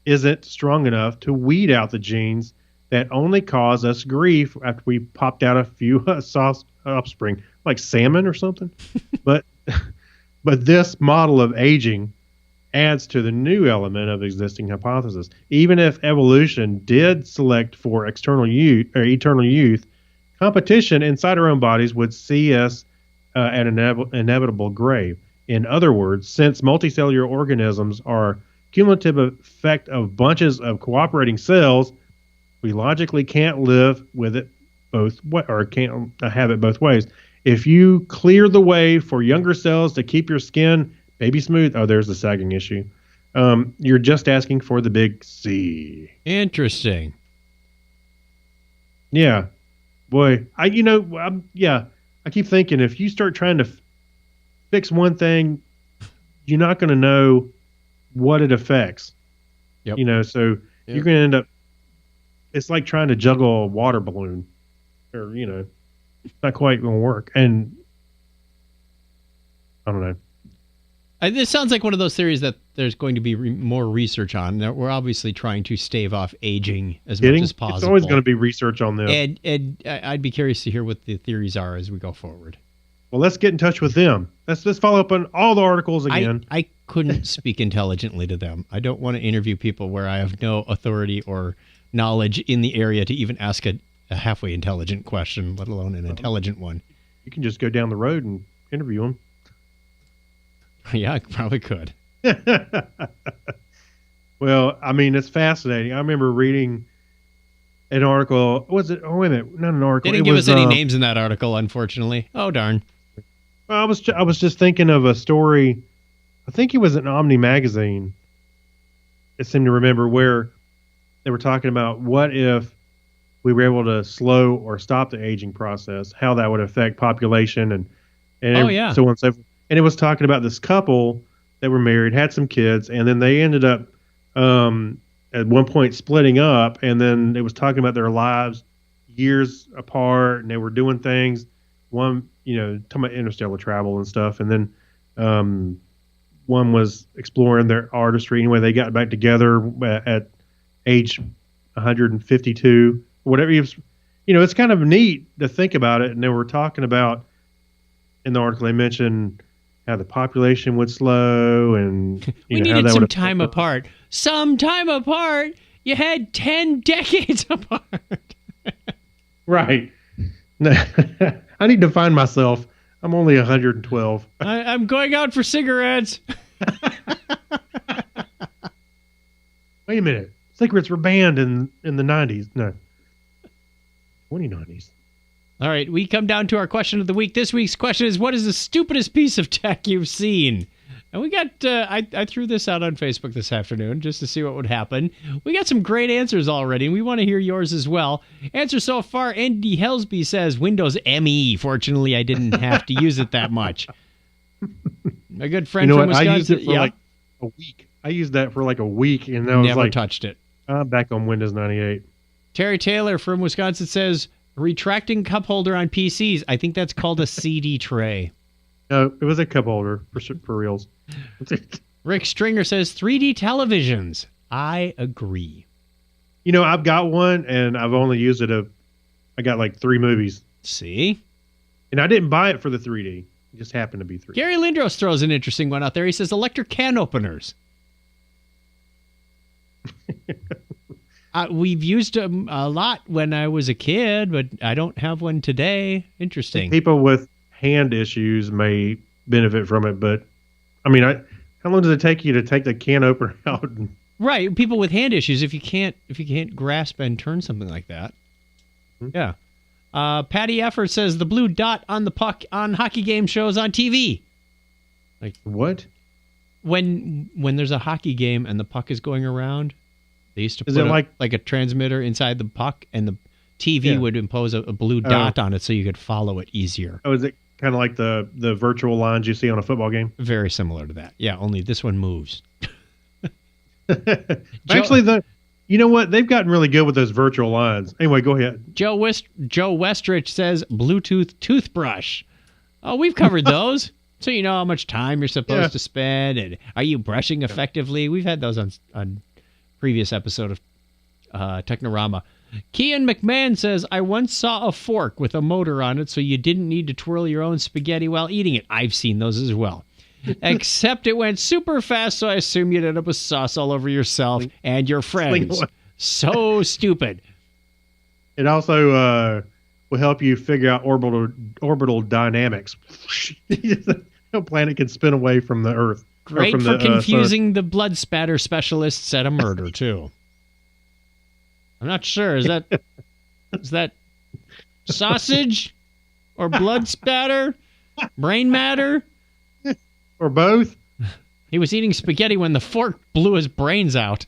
isn't strong enough to weed out the genes that only cause us grief after we popped out a few soft offspring, like salmon or something. but this model of aging adds to the new element of existing hypothesis. Even if evolution did select for external youth or eternal youth, competition inside our own bodies would see us at an inevitable grave. In other words, since multicellular organisms are cumulative effect of bunches of cooperating cells, we logically can't live with it can't have it both ways. If you clear the way for younger cells to keep your skin baby smooth, there's the sagging issue. You're just asking for the big C. Interesting. Yeah, boy, I keep thinking if you start trying to fix one thing, you're not going to know what it affects. Yep. So you're going to end up. It's like trying to juggle a water balloon, or it's not quite going to work. And I don't know. This sounds like one of those theories that there's going to be more research on. That we're obviously trying to stave off aging as much as possible. It's always going to be research on this. And I'd be curious to hear what the theories are as we go forward. Well, let's get in touch with them. Let's follow up on all the articles again. I couldn't speak intelligently to them. I don't want to interview people where I have no authority or knowledge in the area to even ask a halfway intelligent question, let alone an intelligent one. You can just go down the road and interview them. Yeah, I probably could. Well, I mean, it's fascinating. I remember reading an article. Was it? Oh, wait a minute. Not an article. They didn't give us any names in that article, unfortunately. Oh, darn. I was just thinking of a story. I think it was an Omni magazine. I seem to remember where they were talking about what if we were able to slow or stop the aging process, how that would affect population and so on and so forth. And it was talking about this couple that were married, had some kids, and then they ended up at one point splitting up. And then it was talking about their lives years apart, and they were doing things. One, talking about interstellar travel and stuff. And then one was exploring their artistry. Anyway, they got back together at age 152, whatever. It's kind of neat to think about it. And they were talking about, in the article, they mentioned how the population would slow and we needed some time apart. Some time apart? You had 10 decades apart. Right. I need to find myself. I'm only 112. I'm going out for cigarettes. Wait a minute. Cigarettes were banned in the 90s. No. 2090s. All right, we come down to our question of the week. This week's question is, what is the stupidest piece of tech you've seen? And we got, I threw this out on Facebook this afternoon just to see what would happen. We got some great answers already, and we want to hear yours as well. Answer so far, Andy Helsby says Windows ME. Fortunately, I didn't have to use it that much. My good friend from Wisconsin. I used it for like a week. I used that for like a week, and I was never like, touched it. I'm back on Windows 98. Terry Taylor from Wisconsin says, retracting cup holder on PCs. I think that's called a CD tray. No, it was a cup holder for reals. Rick Stringer says 3D televisions. I agree. I've got one, and I've only used it. I got like 3 movies. See? And I didn't buy it for the 3D. It just happened to be 3D. Gary Lindros throws an interesting one out there. He says electric can openers. We've used them a lot when I was a kid, but I don't have one today. Interesting. People with hand issues may benefit from it, but I mean, how long does it take you to take the can opener out and Right, people with hand issues. If you can't grasp and turn something like that, yeah. Patty Effort says the blue dot on the puck on hockey game shows on TV. Like What? when there's a hockey game and the puck is going around, they used to Is put it like a transmitter inside the puck, and the TV would impose a blue dot on it so you could follow it easier. Oh, is it kind of like the virtual lines you see on a football game? Very similar to that. Yeah, only this one moves. Actually, you know what? They've gotten really good with those virtual lines. Anyway, go ahead. Joe Westrich says Bluetooth toothbrush. Oh, we've covered those. So you know how much time you're supposed to spend, and are you brushing effectively? We've had those on previous episode of Technorama. Kian McMahon says, I once saw a fork with a motor on it so you didn't need to twirl your own spaghetti while eating it. I've seen those as well. Except it went super fast, so I assume you'd end up with sauce all over yourself and your friends. So stupid. It also will help you figure out orbital dynamics. No planet can spin away from the Earth. Great from for the, confusing the blood spatter specialists at a murder, too. I'm not sure. Is that sausage or blood spatter? Brain matter? Or both? He was eating spaghetti when the fork blew his brains out.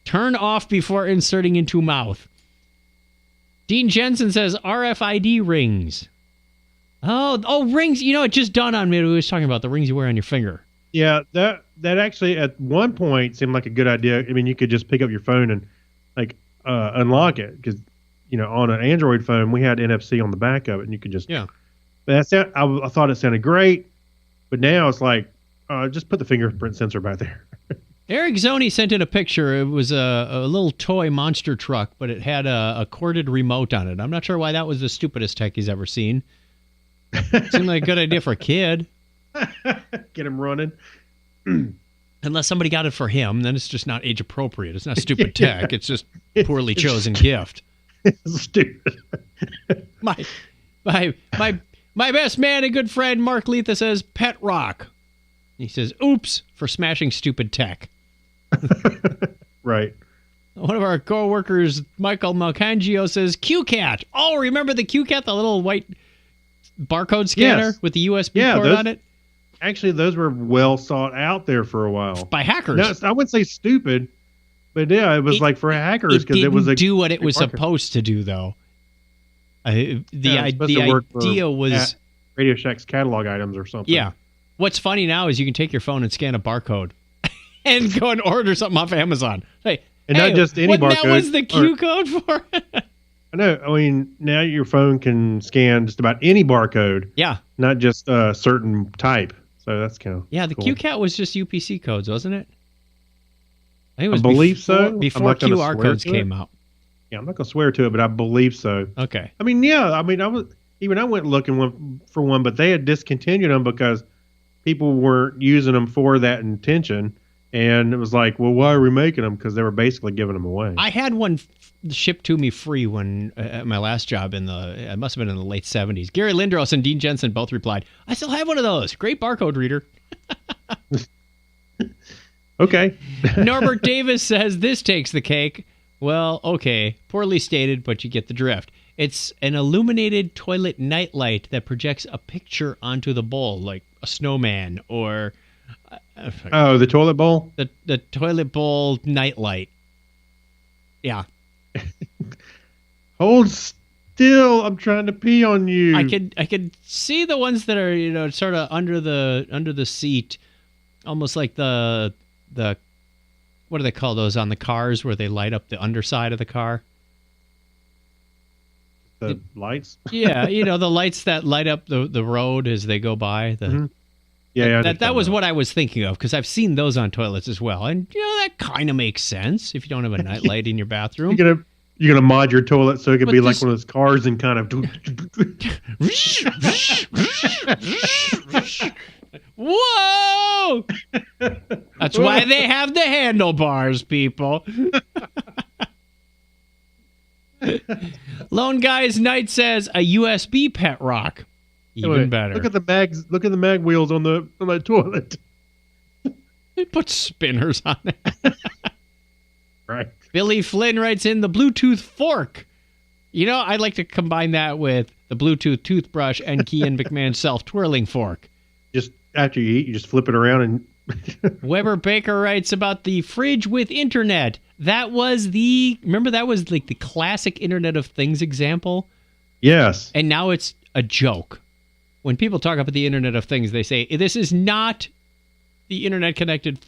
Turn off before inserting into mouth. Dean Jensen says RFID rings. Oh, rings. You know, it just dawned on me. We was talking about the rings you wear on your finger. Yeah, that actually at one point seemed like a good idea. I mean, you could just pick up your phone and unlock it because on an Android phone we had NFC on the back of it, and you could just But I thought it sounded great, but now it's like just put the fingerprint sensor back there. Eric Zoni sent in a picture. It was a little toy monster truck, but it had a corded remote on it. I'm not sure why that was the stupidest tech he's ever seen. Seemed like a good idea for a kid. Get him running. Unless somebody got it for him, then it's just not age appropriate. It's not stupid tech. It's just poorly chosen gift. It's stupid. My best man and good friend Mark Letha says pet rock. He says oops for smashing stupid tech. Right. One of our co-workers, Michael Malcangio, says QCat. Oh, remember the QCat, the little white barcode scanner with the USB cord on it? Actually, those were well sought out there for a while. By hackers. No, I wouldn't say stupid, but yeah, it was like for hackers because it was do what it was supposed to do, though. The idea was Radio Shack's catalog items or something. Yeah. What's funny now is you can take your phone and scan a barcode and go and order something off Amazon. And not just any barcode. That was the Q code for it. I know. I mean, now your phone can scan just about any barcode. Yeah. Not just a certain type. So that's kind of the cool. QCat was just UPC codes, wasn't it? I think it was believe so. Before QR codes came out. Yeah, I'm not going to swear to it, but I believe so. Okay. I mean, I went looking for one, but they had discontinued them because people weren't using them for that intention. And it was like, well, why are we making them? Because they were basically giving them away. I had one shipped to me free when at my last job it must have been in the late 70s. Gary Lindros and Dean Jensen both replied, I still have one of those. Great barcode reader. Okay. Norbert Davis says this takes the cake. Well, okay. Poorly stated, but you get the drift. It's an illuminated toilet nightlight that projects a picture onto the bowl, like a snowman or... the toilet bowl? The toilet bowl nightlight. Yeah. Hold still. I'm trying to pee on you. I could see the ones that are, sort of under the seat, almost like the what do they call those on the cars where they light up the underside of the car? The lights? Yeah, the lights that light up the road as they go by. Mm-hmm. Yeah, that was what I was thinking of because I've seen those on toilets as well, and that kind of makes sense if you don't have a nightlight in your bathroom. You're gonna mod your toilet so it could be like one of those cars and kind of. Whoa! That's why they have the handlebars, people. Lone Guy's Knight says a USB pet rock. Even better. Look at the mag wheels on the toilet. They put spinners on it. Right. Billy Flynn writes in the Bluetooth fork. You know, I'd like to combine that with the Bluetooth toothbrush and Kean McMahon's self-twirling fork. Just after you eat, you just flip it around and... Weber Baker writes about the fridge with internet. That was remember that was like the classic Internet of Things example? Yes. And now it's a joke. When people talk about the Internet of Things, they say, this is not the internet-connected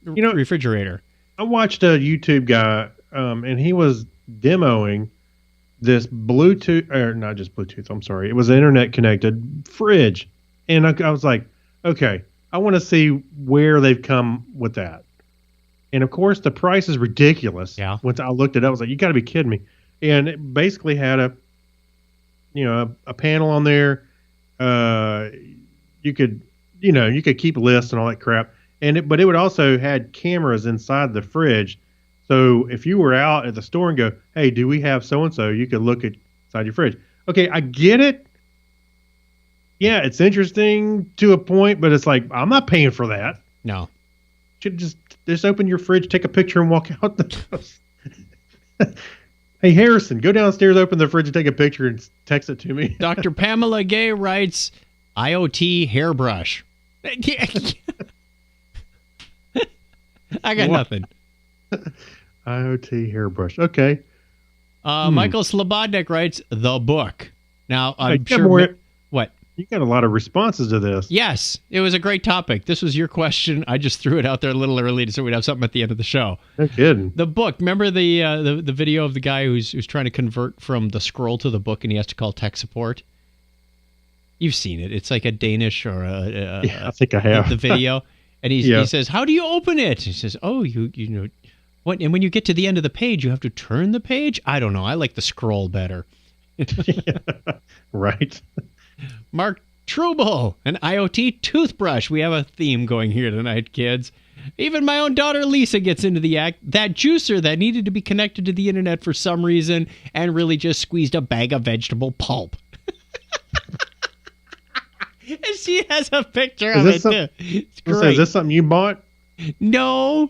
refrigerator. I watched a YouTube guy, and he was demoing this Bluetooth, or not just Bluetooth, I'm sorry. It was an internet-connected fridge. And I was like, okay, I want to see where they've come with that. And, of course, the price is ridiculous. Yeah. Once I looked it up, I was like, you got to be kidding me. And it basically had a panel on there. You could keep lists and all that crap. But it would also had cameras inside the fridge. So if you were out at the store and go, hey, do we have so-and-so? You could look inside your fridge. Okay, I get it. Yeah, it's interesting to a point, but it's like, I'm not paying for that. No. Should just open your fridge, take a picture, and walk out the house. Hey, Harrison, go downstairs, open the fridge, and take a picture and text it to me. Dr. Pamela Gay writes, IoT hairbrush. I got nothing. IoT hairbrush. Okay. Michael Slobodnik writes, the book. Now, I'm sure... What? You got a lot of responses to this. Yes, it was a great topic. This was your question. I just threw it out there a little early so we'd have something at the end of the show. No kidding. The book. Remember the video of the guy who's trying to convert from the scroll to the book, and he has to call tech support? You've seen it. It's like a Danish or I think I have. The video. And he says, how do you open it? He says, oh, you know, what? And when you get to the end of the page, you have to turn the page? I don't know. I like the scroll better. Right. Mark Trubel, an IoT toothbrush. We have a theme going here tonight, kids. Even my own daughter Lisa gets into the act. That juicer that needed to be connected to the internet for some reason and really just squeezed a bag of vegetable pulp. And she has a picture of it, too. It's great. Is this something you bought? No.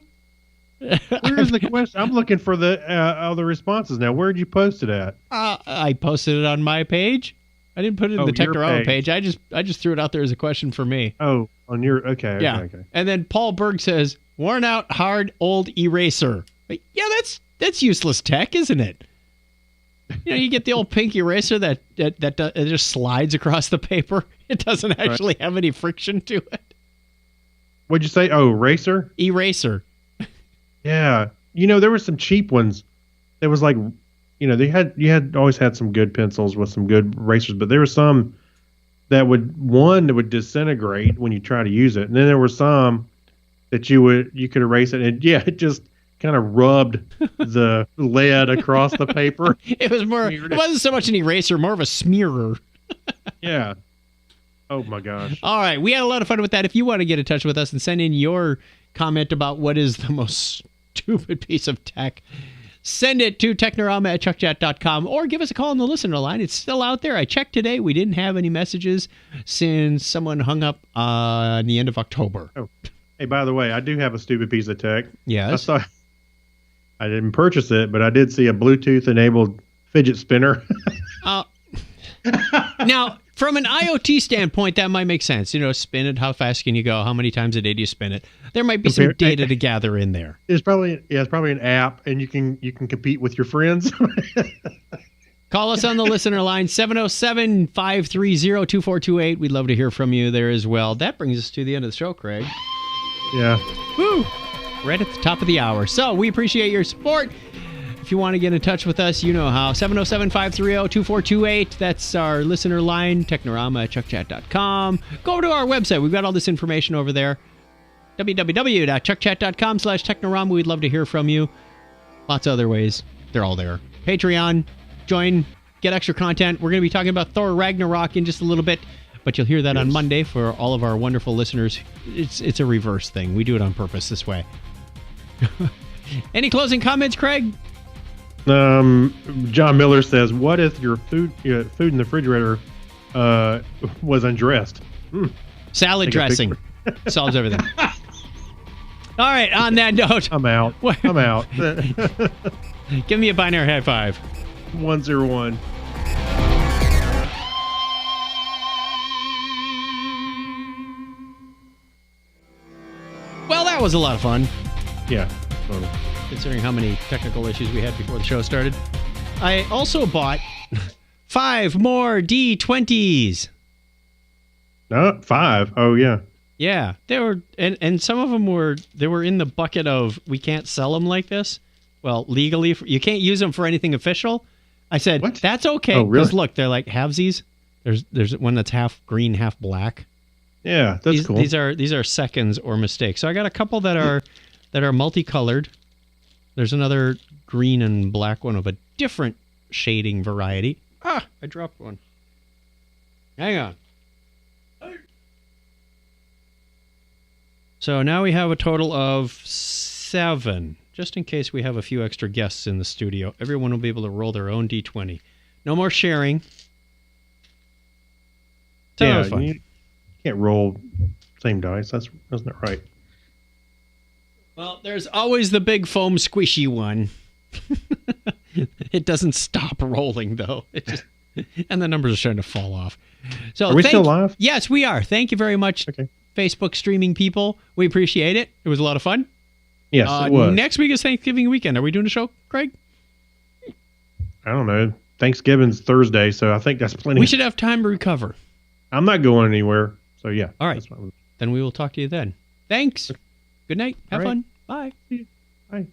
Where's the question? I'm looking for all the responses now. Where'd you post it at? I posted it on my page. I didn't put it in the Technorama page. I just threw it out there as a question for me. Oh, on your okay. And then Paul Berg says, "Worn out, hard, old eraser." Yeah, that's useless tech, isn't it? You know, you get the old pink eraser that it just slides across the paper. It doesn't actually have any friction to it. What'd you say? Oh, eraser. Eraser. Yeah, there were some cheap ones. There was like. You had always had some good pencils with some good erasers, but there were some that would disintegrate when you try to use it, and then there were some that you could erase it, and it just kind of rubbed the lead across the paper. It wasn't so much an eraser, more of a smearer. Yeah. Oh my gosh. All right, we had a lot of fun with that. If you want to get in touch with us and send in your comment about what is the most stupid piece of tech, send it to technorama@chuckchat.com or give us a call on the listener line. It's still out there. I checked today. We didn't have any messages since someone hung up in the end of October. Oh, hey, by the way, I do have a stupid piece of tech. Yes. I didn't purchase it, but I did see a Bluetooth-enabled fidget spinner. Now, from an IoT standpoint, that might make sense. Spin it. How fast can you go? How many times a day do you spin it? There might be some data to gather in there. It's probably an app, and you can compete with your friends. Call us on the listener line, 707-530-2428. We'd love to hear from you there as well. That brings us to the end of the show, Craig. Yeah. Woo! Right at the top of the hour. So we appreciate your support. If you want to get in touch with us, you know how. 707-530-2428. That's our listener line, Technorama@chuckchat.com. Go over to our website. We've got all this information over there. www.chuckchat.com/Technorama. We'd love to hear from you. Lots of other ways. They're all there. Patreon. Join. Get extra content. We're going to be talking about Thor Ragnarok in just a little bit, but you'll hear that on Monday for all of our wonderful listeners. It's a reverse thing. We do it on purpose this way. Any closing comments, Craig? John Miller says, "What if your food in the refrigerator was undressed?" Salad dressing solves everything. All right, on that note, I'm out. I'm out. give me a binary high five. 101. Well, that was a lot of fun, Yeah. Totally. considering how many technical issues we had before the show started. I also bought 5 more D20s. No, 5. Oh, yeah. Yeah, they were, and some of them were in the bucket of we can't sell them like this. Well, legally, you can't use them for anything official. I said What? that's okay Oh, really? because look, they're like halvesies. There's one that's half green, half black. Yeah, that's cool. These are seconds or mistakes. So I got a couple that are multicolored. There's another green and black one of a different shading variety. Ah, I dropped one. Hang on. So now we have a total of 7. Just in case we have a few extra guests in the studio, everyone will be able to roll their own D20. No more sharing. So that was fun. You can't roll same dice. That's not right. Well, there's always the big foam squishy one. It doesn't stop rolling though. It just and the numbers are starting to fall off. So Are we still live? Yes, we are. Thank you very much, Okay. Facebook streaming people. We appreciate it. It was a lot of fun. Yes, it was. Next week is Thanksgiving weekend. Are we doing a show, Craig? I don't know. Thanksgiving's Thursday, so I think that's plenty. We should have time to recover. I'm not going anywhere. So, yeah. All right. That's fine. Then we will talk to you then. Thanks. Good night. Have All right. fun. Bye. Bye.